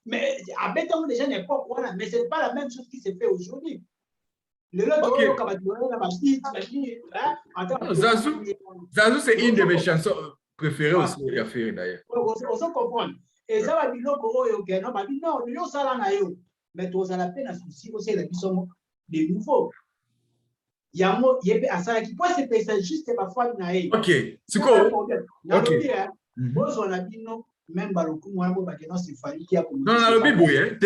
Speaker 2: Mais à Béton, les gens n'est pas voilà, mais ce n'est pas la même chose qui se fait aujourd'hui.
Speaker 1: Zazou, c'est une de mes chansons préférées aussi à faire d'ailleurs.
Speaker 2: On se comprend. Et ça va dire non, nous sommes là, mais tu as la peine à souci aussi la mission de nouveau. Il y a un mot, il y a ça qui peut se passer juste parfois.
Speaker 1: Ok, c'est quoi? Ok.
Speaker 2: On a dit non. Même Baroku, moi, c'est Fali qui a commencé.
Speaker 1: Non, le bibou, hein.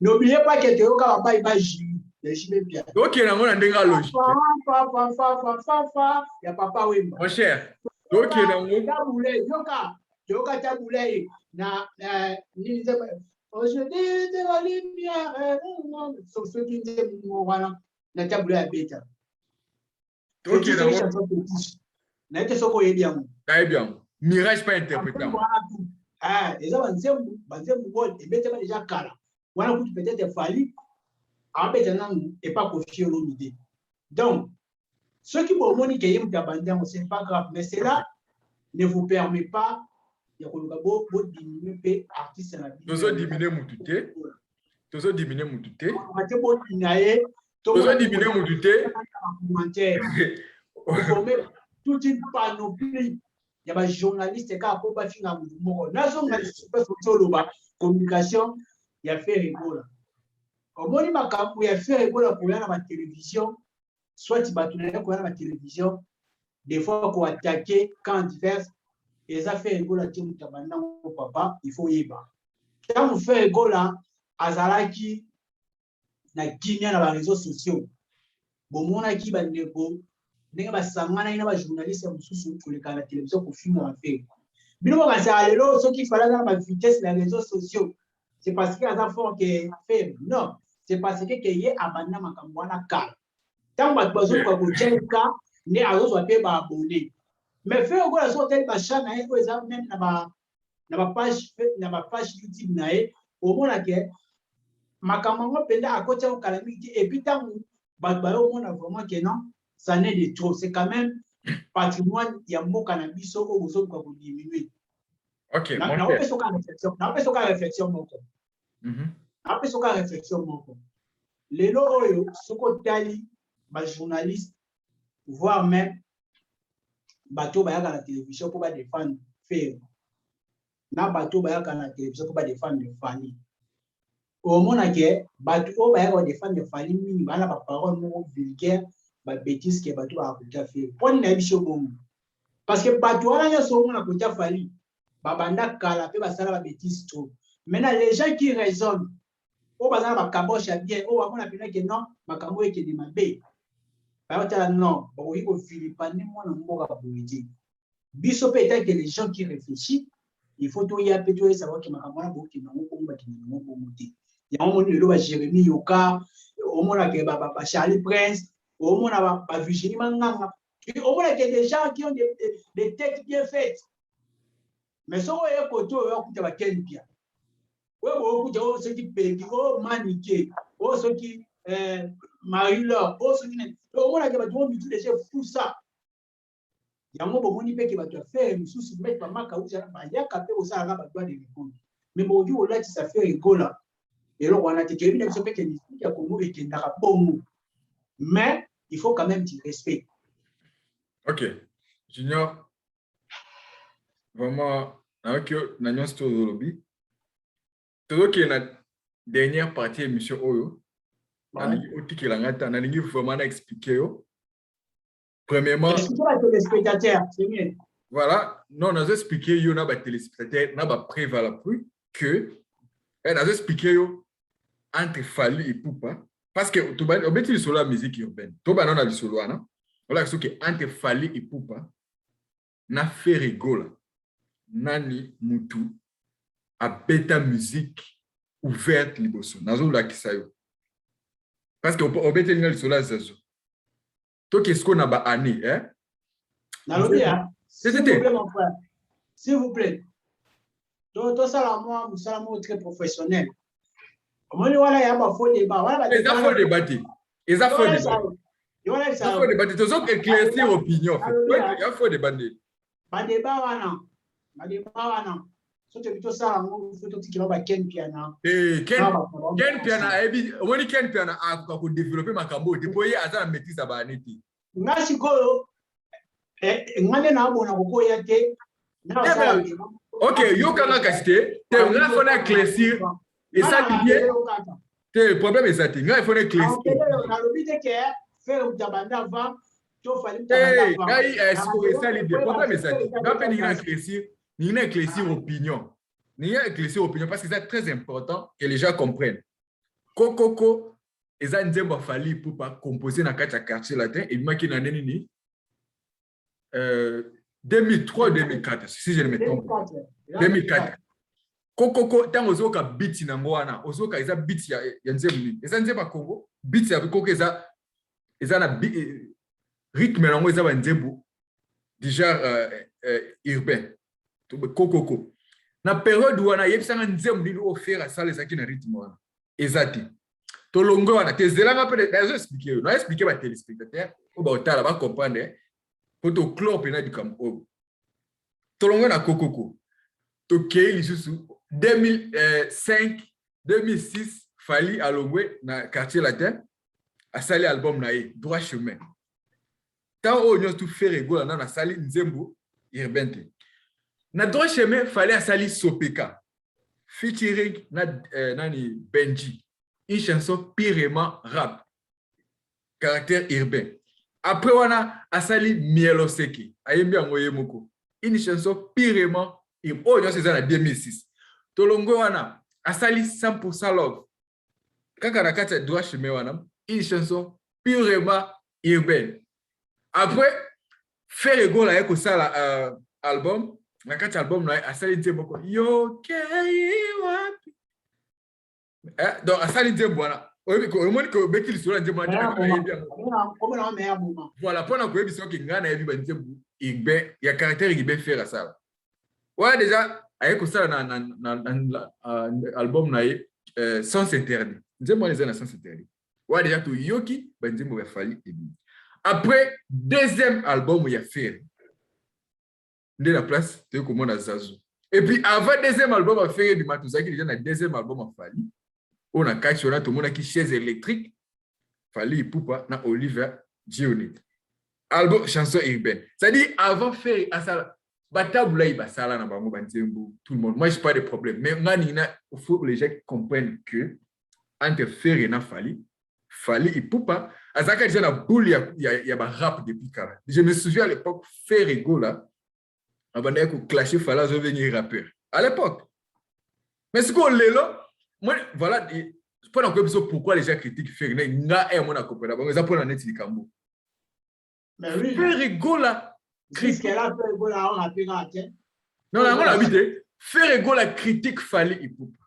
Speaker 2: N'oubliez pas que tu as pas de bien.
Speaker 1: Ok, on a un logique.
Speaker 2: Il y a papa Wimba.
Speaker 1: Mon cher, Donc, il y a
Speaker 2: Taboulé, Yoka Taboulé, aujourd'hui, de la lumière, ceux qui disent, voilà, na Taboulé à Beta.
Speaker 1: donc, il y a
Speaker 2: Très
Speaker 1: bien. Mirage pas interprétable.
Speaker 2: Ah, les gens vont déjà kala. Voilà, peut-être fallu. Et pas confier au l'idée. Donc, ceux qui vont moniquer, c'est pas grave, mais cela ne vous permet pas de diminuer l'artiste.
Speaker 1: Nous avons diminué mon touté. Nous avons diminué mon touté.
Speaker 2: Vous formez toute une panoplie. Il y a des journalistes qui ont fait un mouvement. Communication, il y a fait rigolo. Au moins, il y a fait rigolo pour la télévision. Soit tu vas tourner pour la télévision. Des fois, pour attaquer quand divers. Et ça fait rigolo à papa, il faut y aller. Quand vous faites rigolo, Azalaki, na Guinée, dans les réseaux sociaux. Bon, mon aki, ndenge basangana na ba journaliste ya mususu koleka na télévision ko filmer en fait bino ba sa lelo soki fala na ba vitesse na réseaux sociaux c'est parce que aza fort que faire non c'est parce que yé abanda makambo na kala tant ba bazo ko ko chenka ne azo pe ba abonné mais faire ko la sorte ba chaîne na ko eza même na ba page YouTube na e au mona ke makambo ngo penda akocha ko calamité et puis tant ba yo mona vraiment que non. Ça n'est de trop. C'est quand même patrimoine. Il y a beaucoup de cannabis au besoin de diminuer.
Speaker 1: Ok.
Speaker 2: On a fait ce réflexion. Les lois, ce qu'on tali, les journalistes, voire même, bateau à la télévision pour défendre faire. Na bateau à la télévision pour défendre les familles. Au moment où bateau à défendre les familles, il y a des paroles vulgaires. Bêtises que bateau a fait. On a dit bon. Parce que bateau a rien sur mon a fallu. Babanda kala pe basala ba bêtises trop. Maintenant les gens qui raisonnent, au bazar ba kabocha bien, au on a pena que non, makambo eke de mabe. Ba ota non, bo iko Philippine moi na mboka ba boudi. Biso peut-être que les gens qui réfléchissent, il faut tout y a peut-être savoir que makambo na boki na ngoko mba ki na ngoko muti. Ya on le ba Jérémie Yoka, au mona ke ba Charlie Prince. Au moins, on n'a pas vu chez nous. Au moins, il y a des gens qui ont des têtes bien faites. Mais si on est côté, on a quel bien. On a ceux qui payent, maniqués, ceux qui marie-leur, ceux qui. Au moins, il y a des gens fous ça. Il y a un moment qui va te faire, mais si tu mets pas ma caouche, il y a capé au ça, il des répondre. Mais mon Dieu, là, ça fait rigolo. Et là, on a été qu'il y a qui n'a pas bon. Mais il faut quand même du respect.
Speaker 1: Ok. Junior, vraiment, avec Nagnon Stololobi, tout qui est la dernière partie de l'émission Oyo, Nalingi vraiment expliquer. Premièrement,
Speaker 2: expliquer à téléspectateurs, c'est mieux.
Speaker 1: Voilà, non, on a expliqué, il y a des téléspectateurs, on a prévalable que, on a expliqué entre Fali et Poupa. Parce que tu vas mettre sur la musique urbaine. Tu vas dans le solo, non? Voilà, ce que entre Fali et Poupa, na fait rigolo. Nani Mutu a bêta musique ouverte liboso. Nazo la kisayo. Parce que au bêta le solo zazo. Toi qu'est-ce qu'on a ba année, hein?
Speaker 2: Nalobia. S'il vous plaît, mon frère. S'il vous plaît. Toi ça là moi, ça moi très professionnel. Moi voilà, il y a pas faux débat.
Speaker 1: Les affaires débattre. Les affaires débattre. Il faut débattre. Tu as éclaircir opinion. Il faut débattre.
Speaker 2: Pas débat wana. Pas débat wana. Surtout plutôt ça, moi faut tout qui va Ken Piana.
Speaker 1: Ken Piana, on dit Ken Piana a développer ma cambo. Depuis à maîtrise à baneti.
Speaker 2: Ngasi ko ngane na bona ko ya te.
Speaker 1: Ok, yo kanga kasite, te nga fona éclaircir. Et ça, le problème est ça. Il faut éclaircir. Le problème est ça. Il faut éclaircir opinion. Il faut éclaircir opinion parce que c'est très important que les gens comprennent. Coco, ils ont fallu pour composer dans le quartier latin. Et moi qui n'en ai ni. 2003 2004 si je ne me trompe pas 2004 kokoko tango ozoka beat nango wana ozoka eza beat ya nzembo nini eza nzembo ya Congo beat ya kokoko eza na rythme nango eza ba nzembo du genre urbain kokoko na période wana yebisanga nzembo nini ofera sala ezaki na rythme wana eza te tolongo wana tezelanga pe nazo expliquer na expliquer ba téléspectateurs o ba otala ba comprendre poto club na du camp tolongo na kokoko to kei lisusu 2005 2006 Fally alongwe na quartier latin a sali album na ye droit chemin tant o nyo tout faire ego na sali nzembo urbain te na droit chemin Fally a sali Sopeka featuring nani Benji une chanson purement rap caractère urbain après wana a sali Mieloseki ayembi yango ye moko une chanson purement oh non c'est ça en 2006 tolongo wana asali 100% love kaka na kati droit chemin wana une chanson purement urbaine après faire ego la yeko sala album na kati album na asali nzembo ko yo kei wapi donc asali nzembo wana o moni ko beki lisolo nzembo na voilà pona ko yebiso ki ngana yebi ba nzembo urbain ya caractère urbain faire sala ouais déjà avec ça na album na Sens Interdit nzembo les na Sens Interdit ouais déjà to yoki ba nzembo ya Fally après deuxième album ya Ferry de la place de comment na Zazu et puis avant deuxième album ya Ferry du Matuzaki déjà na deuxième album ya Fally on a kachona to mona ki chaise électrique Fally Ipupa na Oliver Dionnet album chanson urbaine c'est-à-dire avant Ferry asala batabula ibasala na bango banzembo tout le monde moi j'ai pas de problème mais ngani na faut que les gens comprennent que entre Ferry na Fally Ipupa azaka déjà na boule ya ba rap depuis kala je me souviens à l'époque Ferry Gola abandé ko clasher Fally zo venir rappeur à l'époque mais ce qu'on lelo moi voilà pas dans quoi pourquoi les gens critiquent Ferry nga mon a comprendre bon ça pour la net likambo
Speaker 2: mais oui
Speaker 1: Ferry Gola
Speaker 2: qu'est-ce qu'elle a fait Gola on a pu rater
Speaker 1: non on a vite Ferry Gola critique Fally Ipupa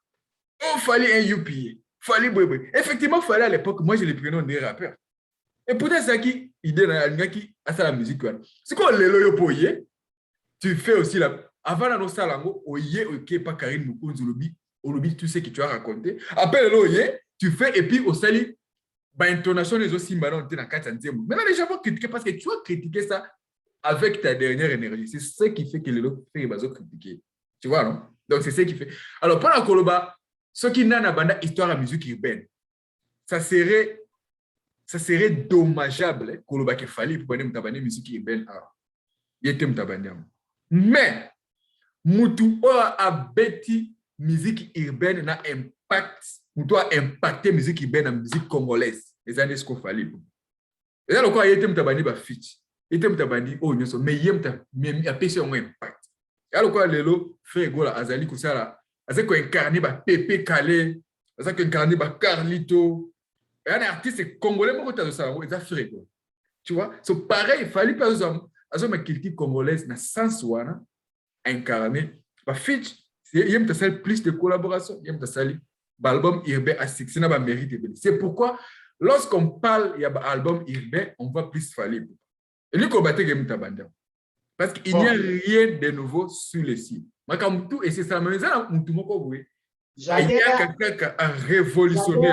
Speaker 1: on Fally un UPA Fally bébé effectivement Fally à l'époque moi je les prenais des rappeurs et peut-être ça qui idée na ngaki asa la musique c'est quoi lelo yo poye tu fais aussi la avant la nosalango oye OK pas Karine Mukunzi olobi tout ce que tu as raconté après lelo oye tu fais et puis au sali ba intonation les aussi malon na kati nzembo maintenant les gens vont critiquer parce que tu as critiqué ça avec ta dernière énergie. C'est ce qui fait que les autres fait bazo critiquer. Tu vois, non? Donc, c'est ce qui fait. Alors, pendant Koloba, ce qui n'a pas histoire à musique urbaine, ça serait dommageable, Koloba qu'il fallait pour une musique urbaine. Il était mtabaniam. Mais, Moutou a bêti musique urbaine n'a impact, Moutou a impacté musique urbaine en musique congolaise. Les années ce qu'il fallait. Et là, le quoi, il était mtabani ba fit. Il était mtabani oh nyoso mais il a pêché un impact. Et alors quoi lelo Ferry Gola azali kusala azako incarner ba Pepe Kale azako incarner ba Carlito et un artiste congolais moko tazo sala ça Ferry Gola. Tu vois so pareil il fallait pas azo critique congolaise na sens wana incarner ba fit yem ta sel plus de collaboration yem ta sali ba album urbain à six na ba mérite. C'est pourquoi lorsqu'on parle il y a album urbain on voit plus Fally. Et lui, parce qu'il n'y a rien de nouveau sur le site. Et c'est ça, mais ça, il y a quelqu'un qui a révolutionné.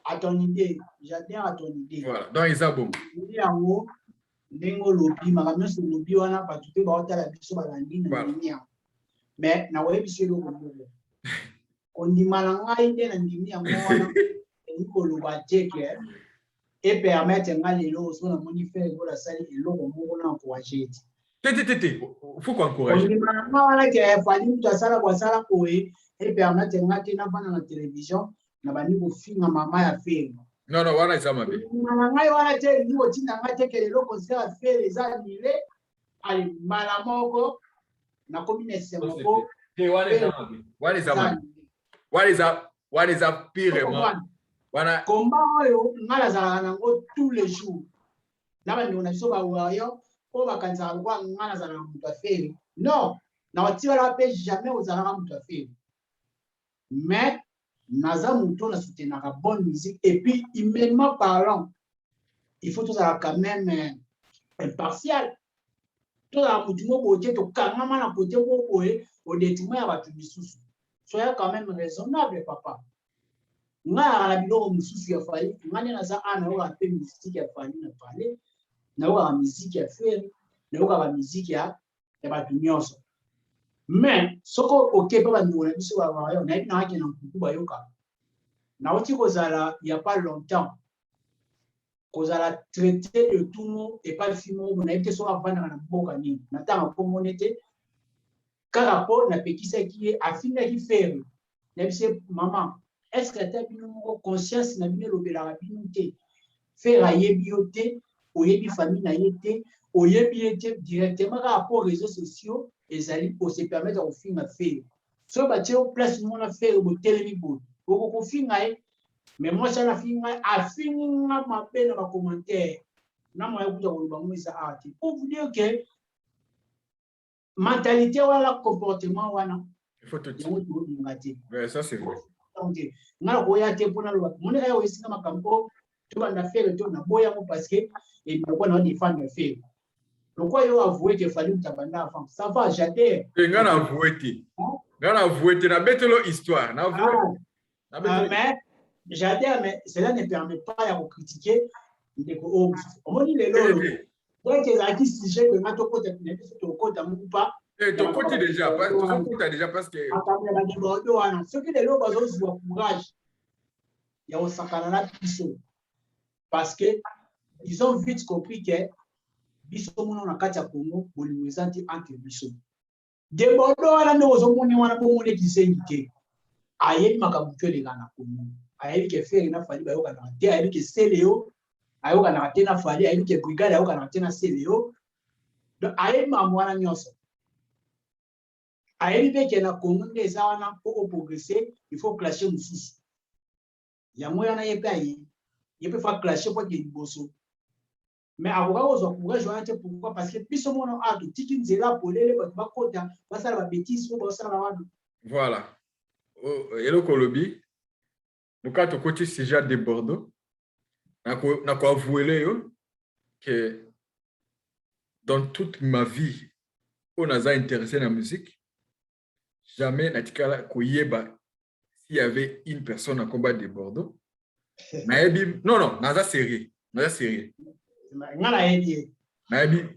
Speaker 2: À ton idée, j'adhère à ton idée.
Speaker 1: Voilà, donc il est bon.
Speaker 2: Il y a un mot, Dengo Lobi, Maramio sur Lobi, on a pas tout fait, la biso balandi, mais na web sur le Lobi. On dit malanga, il y a un dimi à moi, et Koloba Teke. Et permettre à les lots sur la monifère de la salle et l'eau pour encourager.
Speaker 1: Il faut qu'on encourage.
Speaker 2: On dit maintenant qu'il fallait que ça la et permettre à la télévision n'a pas ni pour finir maman à faire.
Speaker 1: Non, voilà ça ma vie.
Speaker 2: Voilà tel niveau que les lots considèrent à faire les annulés à malamoko na commune semoko. What is up pire
Speaker 1: Voilà.
Speaker 2: Combat, tous les jours. Là, on a sur Bawayo, oyo bakanisaka lokola nga nazalaka moto afere. Non, na otikala mpe jamais ozalaka moto afere. Mais naza moto na soutenaka bonne musique et puis humainement parlant, il faut tozala quand même impartial. Tozala motu moko boye tokangama na kote moko boye au détriment ya bato misusu. Soyez quand même raisonnable, papa. Nga na biloko mosusu ya fali, nga nde naza ana oyo mpe musique ya fali na parler, na oyo musique ya fere, na oyo musique ya bato nyonso. Mais soko oke pa bandeko na biso bayo na yebi na ake na mpuku bayoka. Na oti kozala il y a pas longtemps. Kozala traité de tout mot et pas fimo na yebi so avana na mboka nini. Na tanga komone te. Kaka po na pekisa ki afina ki fere. Na bise maman, est-ce que tu as bien conscience na bino lobela bino te? Faire yebi yote, oyebi famille na yete, oyebi yete directement rapport aux réseaux sociaux. Ezali pour se permettre de faire ma faire. So ba tio place mon affaire au telemi bo. Boko ko finga mais moi ça la finga a finga ma peine ma commentaire. Na moi écoute ko ba moi ça ati. Pour vous dire que mentalité wala comportement wana
Speaker 1: il faut te dire.
Speaker 2: Ouais,
Speaker 1: ça c'est vrai.
Speaker 2: Donc ngala ko ya te pona lo. Mon ayo isinga makambo to ba na faire to na boya mo parce que et ko na défendre faire. Pourquoi il a avoué qu'il fallait que enfant? Ça va, j'adhère.
Speaker 1: Il a avoué. Il a avoué. Il a bêté l'histoire.
Speaker 2: Mais j'adhère, mais cela ne permet pas de critiquer. On dit les lots. Donc, il y a des sujets que notre côté ou pas.
Speaker 1: Et ton côté déjà, parce que.
Speaker 2: Ceux qui les lots, ils ont courage. Il y a un sacanana parce qu'ils ont vite compris que. Biso mono na kati ya Congo boliwezanti entre biso de bodo wana ndo ozomoni wana bomone kisengi te ayebi makambo ke lenga na Congo ayebi ke fere na fali bayoka na te ayebi ke seleo ayoka na te na fali ayebi ke brigade ayoka na te na seleo donc ayebi mamwana nyonso ayebi pe ke na Congo nde eza wana pour progresser il faut clasher mususu ya moya na yepe ayi yepe fa clasher pour ke liboso. Mais avocat aux courage pourquoi parce que plus on a tout tiki nzela polele ba kota ba sala ba bêtises ou ba sala ba.
Speaker 1: Voilà. Hello Kolobi. Nous quand on côté déjà de Bordeaux. Na ko avouer yo que dans toute ma vie on a intéressé dans la musique. Jamais na tikala ko yeba s'il y avait une personne à combat de Bordeaux. Non, naza série.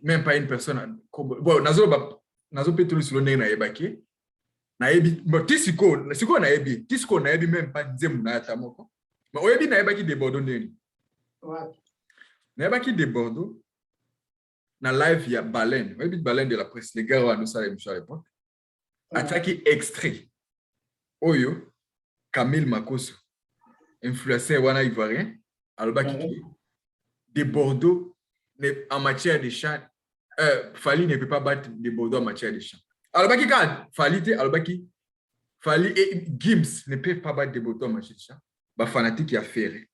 Speaker 1: Même pas une personne. Bon, nazo petulu sur le nez na yebaki. Na yebi, bon, tisiko na yebi même pas nzemu na yatamoko. Mais oyebi na yebaki de Bordeaux neni. Na yebaki de Bordeaux. Na live il y a Baleine. Oyebi Baleine de la presse, les gars nous ça à l'époque. Attaqué extrait. Oyo Camille Makoso. Influenceur wana ivoirien. Albaki de Bordeaux en matière de chant, Fali ne peut pas battre de Bordeaux en matière de chant. Alors, quand Fali et Gims ne peuvent pas battre de Bordeaux en matière de chant. Bah fanatique a ferré,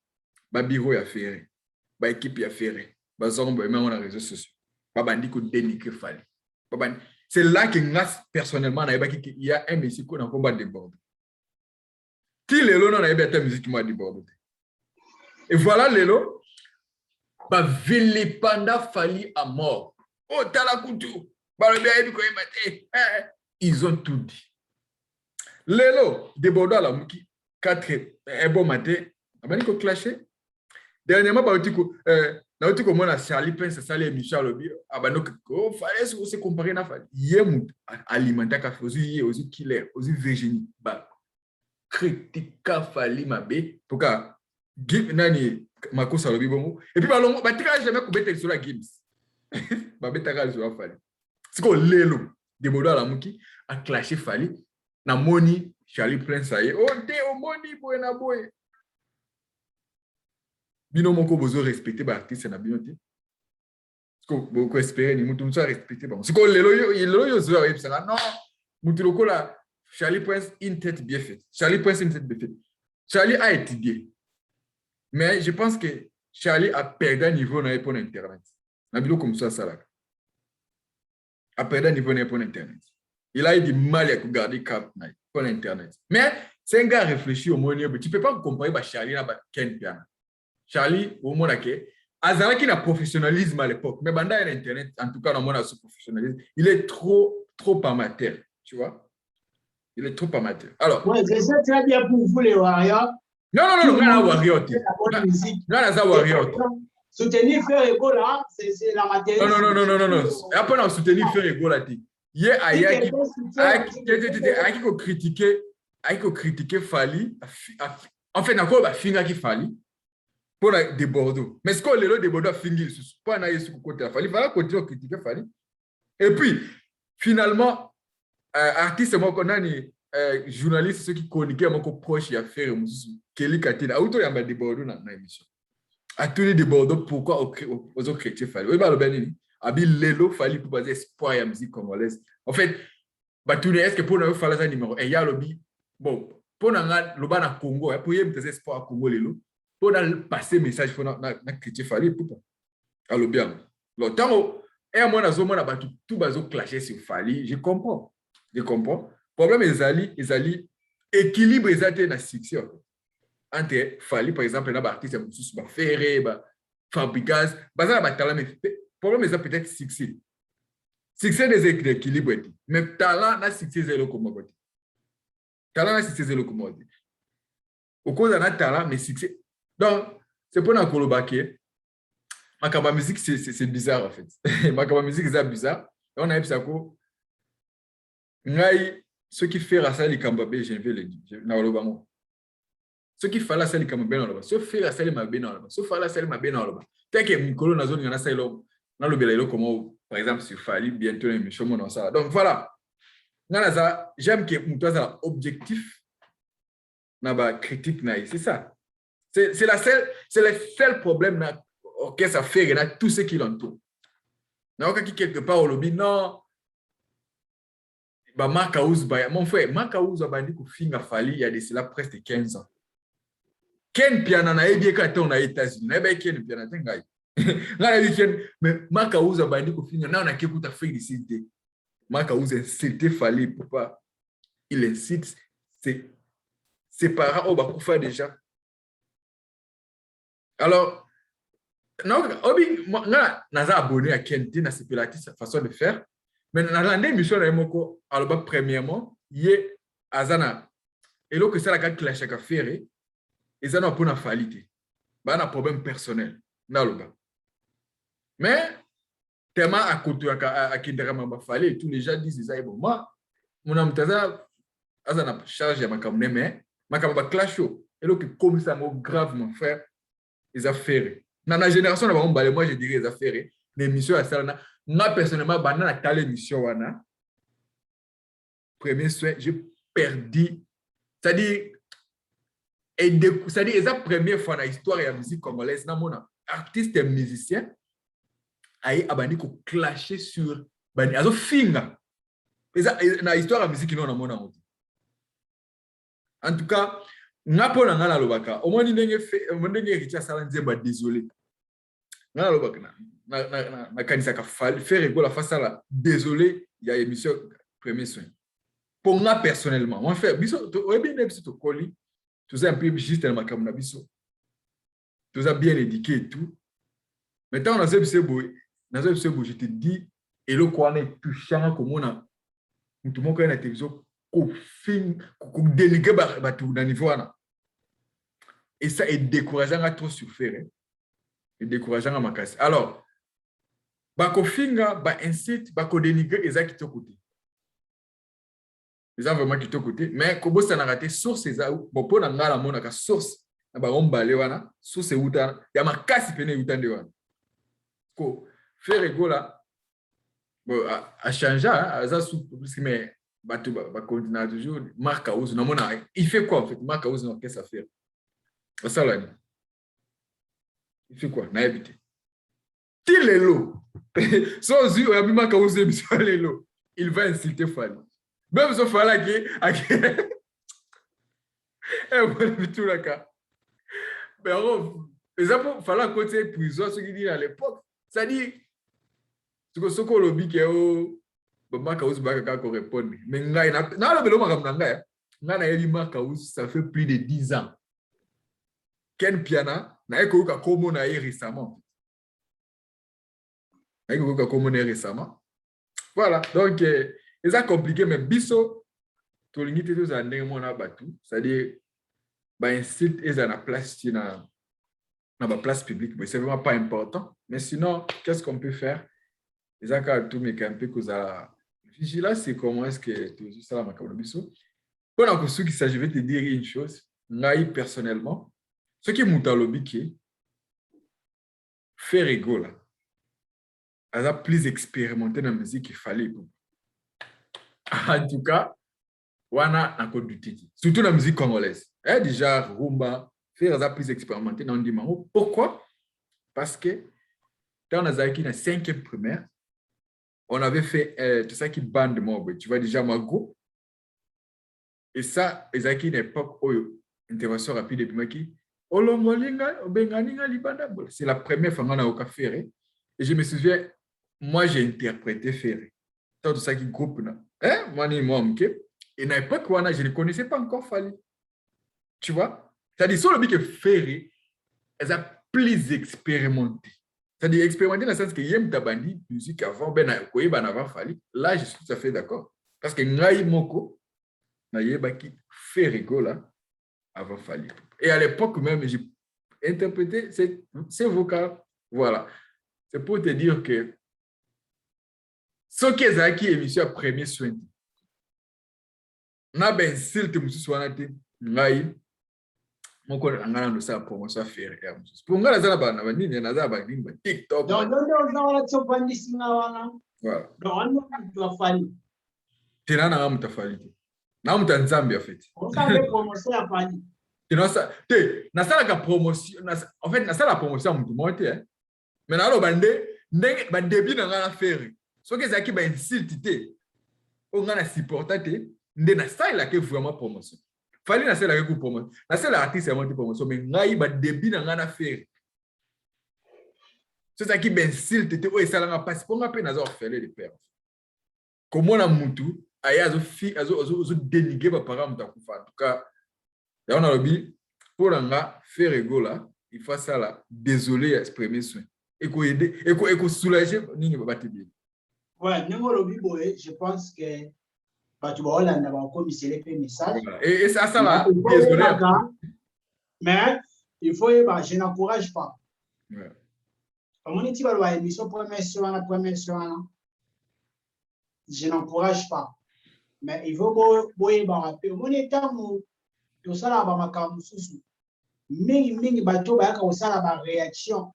Speaker 1: bah bureau a ferré, bah équipe a ferré, bah zombo et même on a réseaux sociaux. Bah bandi ko dénigrer Fali. C'est là que grâce personnellement il y a un musique qu'on a combat de Bordeaux. Qui les lots n'a pas musique moi de Bordeaux. Et voilà les lots. Ba vilipanda Fali à mort. Oh, talakutu. Ils ont tout dit. Lelo, de Bordeaux à la Mouki, 4 un bon matin, on a dit qu'on clashait. Dernièrement, on a dit qu'on a Charlie Pence, Salé Michel Obi, oh, fallait se comparer à Fali. Yemut, alimenta café, aux killer, aux Virginie, critique Fali Mabé, pour qu'à Nani. Makosa lobi bongo et puis balongo batika jamais kubeta sur la Gibbs ba betaka sur la Fali siko lelo de Bordeaux à la Mouki a clashé Fali na moni Charlie Prince aye oh te o moni boy na boy bino moko bozo respecter ba artiste na bino te siko beaucoup espérer ni mutu so respecter ba siko lelo yo zo e psanga non mutu lokola Charlie Prince une tête bien faite Charlie a étudié. Mais je pense que Charlie a perdu un niveau dans Internet. Nabilo comme ça, ça là. Après, il niveau pour Internet. Il a eu du mal à garder cap pour Internet. Mais c'est un gars réfléchi au moins. Tu ne peux pas comparer Charlie à Ken Piana. Charlie, au moins, Azara qui a professionnalisme à l'époque, mais Banda et Internet, en tout cas, dans mon ce professionnalisme, il est trop amateur, tu vois. Il est trop amateur. Alors.
Speaker 2: Oui, c'est ça très bien pour vous, les Warriors.
Speaker 1: Non, Warrior.
Speaker 2: Non,
Speaker 1: Warrior.
Speaker 2: Soutenir Frère Ego là, c'est la matière.
Speaker 1: Non. Après, on soutenir Frère Ego là. Il y a qui critiquer Fali. En fait, encore la finga qui Fali pour des Bordeaux. Mais ce qu'on les des Bordeaux fingi, pas na yesu côté Fali. Il va continuer à critiquer Fali. Et puis, finalement, artiste moi qu'on a ni journaliste ceux qui chroniquaient mon proche il a fait Kelly Katina. Auto yamba des Bordeaux dans l'émission. À tous les Bordeaux, pourquoi aux autres chrétiens Fali? Oui, le Bénin. Abi Lelo Fali pour baser espoir et musique congolaise. En fait, est-ce que pour nous faire ça numéro et il y a lobby bon pour nous le bas Congo pour y avoir espoir Congo Lelo pour nous passer message pour na chrétien Fali pour à lobby. Longtemps et à moi na zo moi tout bazo clasher sur Fali, je comprends. Problème ils ali équilibre exactement na succès. Entre Fali par exemple na artiste sous ba Ferré ba Fabregas bazala ba talent mais problème c'est peut-être succès des équilibres mais talent na succès zéro comme au cause d'un talent mais succès donc c'est pour na kolobaké ma musique c'est bizarre en fait ma musique c'est bizarre et on a eu ça ko ngai ce qui fait ça les Kambabé je vais le dire na olobango ce qui fait la salle comme ben oloba ce fait la salle ma ben oloba ce fait la salle ma ben oloba tant que mikolo na zone na salle na lo belelo comme par exemple sur Fali bientôt l'émission mon ça donc voilà nana j'aime que mutoza objectif na ba critique na c'est ça c'est le seul problème na que ça fait na tout ce qui l'entoure na qui quelque part au lobby non ba Makaouz ba mon frère Makaouz a bandi ko finga Fali il y a de cela presque 15 ans Ken Piana na ebie ka te on a États-Unis na ba Ken Piana tengai là weekend mais Makaouz a bandi ko finga na on a kekuta fait ici Makaouz incité Fali pourquoi il incite ses parents au bakufa déjà alors non obi naza abonné à Kenti na sepelati sa façon de faire mais dans l'année mission na moko alors premièrement yé azana et là que ça la ka clash ka faire et ça n'a pas na Fali ba na problème personnel na loba mais tellement à côté à Kinderama Fali et tous les gens disent ça bon moi mon amtaza azana charge ya makamne mais makamba clash et là que comme ça mo grave mon frère les affaires dans la génération na ba moi je dirais les affaires l'émission à ça moi personnellement bana na telle émission wana premier soin j'ai perdu c'est-à-dire c'est la première fois dans l'histoire de la musique congolaise na mona artiste et musicien aye abandi ko clasher sur bani azo finga na histoire de la musique non na mona en tout cas ngapo na ngala lobaka au moins ndenge richa sala nzemba désolé ngala lobaka na kanisa ka faire rigola face à la désolé il y a émission premier soin pour moi personnellement moi faire biso o bien biso to koli tout ça un peu juste dans ma camona biso tout ça bien éduqué et tout maintenant on a ce beau je te dis et le quoi n'est touchant comme on a tout le monde connaît la télévision ko fin ko délégué ba tout dans niveau là et ça est décourageant à trop souffrir et décourageant à ma casse alors ba ko finga ba incite ba ko dénigrer exact to côté les gens vraiment qui to côté mais ko bossa na raté source ça bon pour na ngala mona ka source na ba rombale wana source uta ya makasi pene utande wana ko faire rigola bon à changer ça sous mais ba continuer toujours Makaouz na mona il fait quoi en fait Makaouz dans qu'est-ce à faire ça là il fait quoi na habité tilelo sans yeux ya Makaouz lelo il va insulter Fali même ce Fali qui et voilà tout là cas mais les apôtres Fali côté prison ce qui dit à l'époque ça dit ce que lobby que Makaus Baka ko répondre. Mais ngai na le belo makam ngai. Nga na yeli Makaus ça fait plus de 10 ans. Ken Piana na eko ka komo na ye récemment. Na eko ka komo na récemment. Voilà, donc c'est compliqué mais biso to limite to za ndenge mona batu, c'est-à-dire ba incite et za na place na ba place publique, mais c'est vraiment pas important. Mais sinon, qu'est-ce qu'on peut faire? Les accords tout mais un peu que ça vigilance, c'est comment est-ce que tu ça la makabolo biso. Pour la question qui s'agit, je vais te dire une chose, moi personnellement, ce qui m'outalobi qui faire ego là, elle a plus expérimenté dans la musique qu'il fallait. En tout cas, wana na code du titi, surtout dans la musique congolaise. Déjà rumba, faire ça plus expérimenté dans le dimanche. Pourquoi? Parce que dans la 5e primaire, on avait fait tout ça qui bande moi, tu vois déjà ma groupe. Et ça, ils ont une époque où intervention rapide et puis qui c'est la première fois qu'on a au Ferré. Et je me souviens, moi j'ai interprété Ferré. Tout ça qui groupe là. Moi et à l'époque je ne connaissais pas encore Fali. Tu vois? C'est-à-dire sur le que Ferré, elles ont plus expérimenté. C'est-à-dire expérimenter dans le sens que Yem Tabandi, musique avant, ben avant Fali. Là, je suis tout à fait d'accord. Parce que Ngaï Moko, Naïebaki Ferré là, avant Fali. Et à l'époque même, j'ai interprété ces vocales. Voilà. C'est pour te dire que ce qui est acquis émission premier soin. Na ben style te musu swanate ngai moko angana no sa promotion faire ya musu. Pour ngala zala bana banini na za ba ngini TikTok.
Speaker 2: Donc on a tsopandi singa wana.
Speaker 1: Voilà.
Speaker 2: Donc on doit Fali.
Speaker 1: Tena na mutafali. Na mutanzambi en fait.
Speaker 2: On fait promotion à Fali.
Speaker 1: Na sala ka promotion en fait na sala promotion mutu monte hein. Mais na lo bande ndenge ba début na ngana faire. So que zaki ba insulte te. O ngana supporter te. Nde na style la ke vraiment promotion. Fali na style la ke promotion. Na style artiste ya monte promotion mais ngai ba début na ngana faire. C'est ça qui ben insulte te o esala nga passe pour nga pe na zo faire les pères. Comment na mutu aya zo dénigrer ba parents mutakufa. En tout cas, là on a le pour nga faire ego là, il faut ça là, désolé exprimer soin. Et ko aider et ko soulager ningi ba batibie.
Speaker 2: Ouais, je pense que tu vas Hollande va commissionner le message.
Speaker 1: Et ça va désolé.
Speaker 2: Mais il faut je n'encourage pas.
Speaker 1: Ouais.
Speaker 2: Comme on dit va émission première soin, je n'encourage pas. Mais il faut boyer ba rappeler mon état to sala ba makamu susu. Mingi bato ba ka sala ba réaction.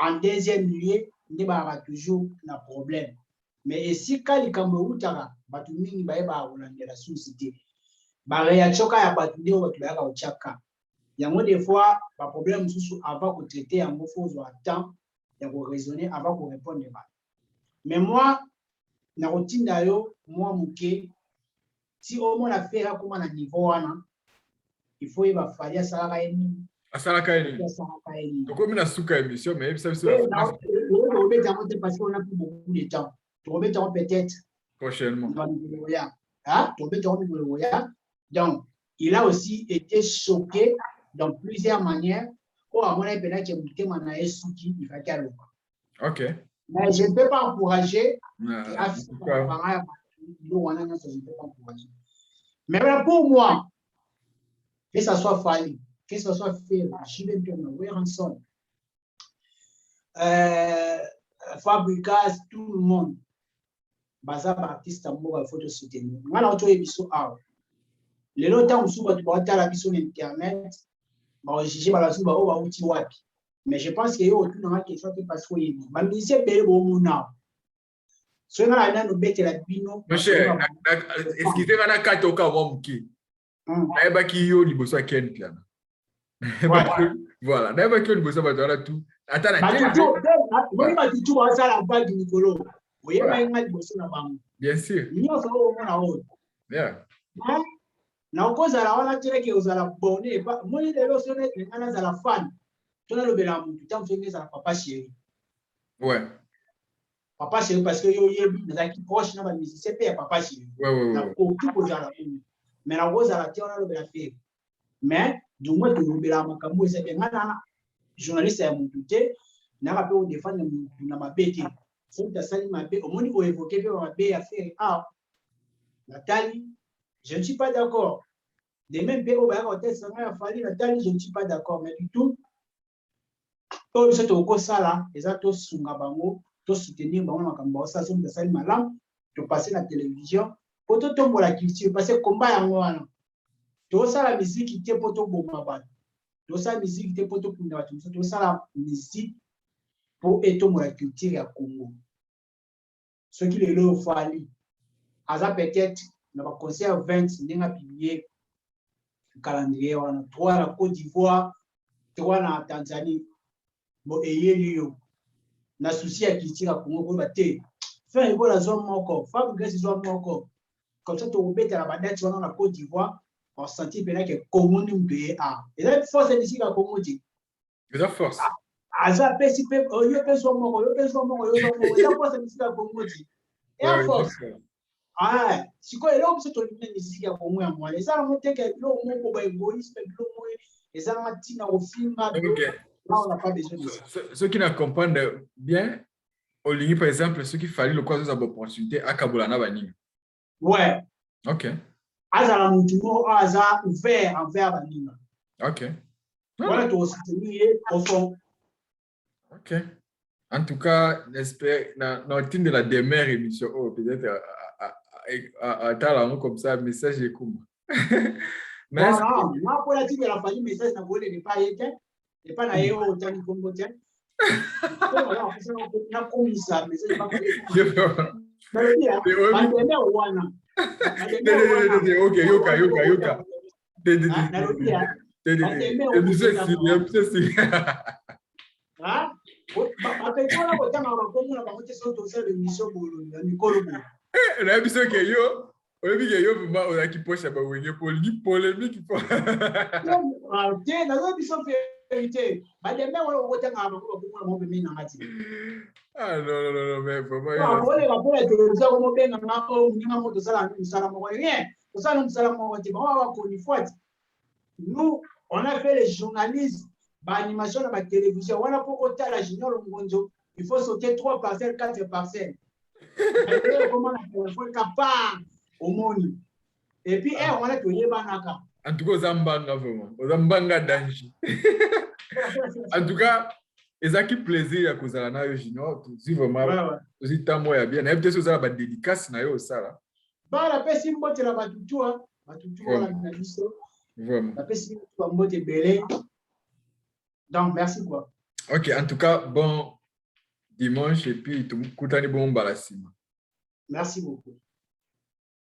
Speaker 2: En deuxième lieu, il y a toujours un problème. Mais si quand il y a batu mingi ba la société, ba réaction ka ya batu ndio batu ba ka chaka. Yango des fois ba problème susu avant de traiter en faut à temps, ya ko raisonner avant de répondre ba. Mais moi na routine d'ayo moi muke si au moins la faire comme na niveau wana, il faut y va falloir ça la eni.
Speaker 1: Asala kaini. Donc comme na suka émission mais ça c'est
Speaker 2: parce qu'on a plus beaucoup de temps. Tu remets peut-être
Speaker 1: prochainement.
Speaker 2: Donc, il a aussi été choqué dans plusieurs manières. Ok. Mais je ne peux pas encourager. Mais pour moi, que ça soit Fali, que ce soit fait, Fabricas, tout le monde. Baza artiste il faut te soutenir. Moi, là, tu es biso out. Les longtemps où tu vas la biso internet, bah, j'ai pas la souba ou ba uti wapi. Mais je pense que yo tout dans la question parce que il ba musicien belle bo muna. So na na no bete la bino.
Speaker 1: Monsieur, est-ce qu'il te na kato ka wa muki? Na ba ki yo liboso a Ken Piana. Voilà, na ba ki yo liboso ba tola tout. Attends, bien sûr. Yeah.
Speaker 2: Na ukozala wana tireke uzala bonne pas moi les losone ngana za la fan tona lobela mutu tamfengeza papa chéri.
Speaker 1: Ouais.
Speaker 2: Papa chéri parce que yo yebi nazaki proche na ba musicien pe ya papa chéri. Na ko tout kozala kuna. Mais na kozala te on a lobela fe. Mais du moins to lobela makambo eza bien ngana journaliste ya mutu te na ka pe o défendre mutu na mabete. C'est ta sali mabe au moins o évoquer pe mabe ya faire ah Nathalie je ne suis pas d'accord. De même pe o ba ka test na fali Nathalie je ne suis pas d'accord mais du tout to biso to ko sala eza to sunga bango to soutenir bango makambo ça so mtasali malamu to passer la télévision pour to tombola culture parce que combat yango wana to sala musique te poto boma ba to sala musique te poto kunda ba to sala musique pour etombola culture ya Congo ce qui le lo fali aza peut-être na ba concert 20 ndinga publier calendrier wana 3 na Côte d'Ivoire 3 na Tanzanie bo eyeliyo na souci ya culture ya Congo ko baté faire ebola zone moko fabriquer zone moko comme ça to beta la badate wana na Côte d'Ivoire on sentit bien que Congo ni mbé a et la force de musique à Congo dit
Speaker 1: la force
Speaker 2: aza pesi pe yo pe zone moko yo la force de musique à Congo dit et la force ah siko elo mse to limene musique ya Congo ya moi eza mo te ke lo moko ba égoïsme lo mo eza matina au film là, on n'a pas besoin de ça.
Speaker 1: Ceux qui ne comprennent bien, au ligne, par exemple, ceux qui fallait le croiser aux opportunités à Kabulana Baning.
Speaker 2: Ouais.
Speaker 1: Ok.
Speaker 2: Azala Moutumo, Aza ouvert envers Baning.
Speaker 1: Ok.
Speaker 2: Voilà, tu as soutenir au fond.
Speaker 1: Ok. En tout cas, j'espère, dans le team de la dernière émission, peut-être à talent comme ça, message est comme.
Speaker 2: Mais non, moi, pour la team de la famille, message n'a pas été. Et pas d'ailleurs autant de Congo tiens. Voilà, on a commis ça, mais c'est pas mal.
Speaker 1: Ok, Yoka. Ah non, mais vraiment.
Speaker 2: Nous, on a fait les journalistes, l'animation dans la télévision. On a pour côté la Junior Ngonjo, il faut sauter 3 parcelles, 4 parcelles. Comment on fait capable au monde. Et puis, on a que les banaka.
Speaker 1: En tout cas, Zambanga vraiment. Zambanga danger. En tout cas, ezaki plaisir ya kozala na yo Junior, tu vraiment aussi tant moi bien. Et peut-être ça ba dédicace na yo ça.
Speaker 2: Ba la pesi mbote la batutu la biso.
Speaker 1: Vraiment.
Speaker 2: La pesi mbote belé. Donc merci quoi.
Speaker 1: OK, en tout cas, bon dimanche et puis tout kutani bon balasima.
Speaker 2: Merci beaucoup.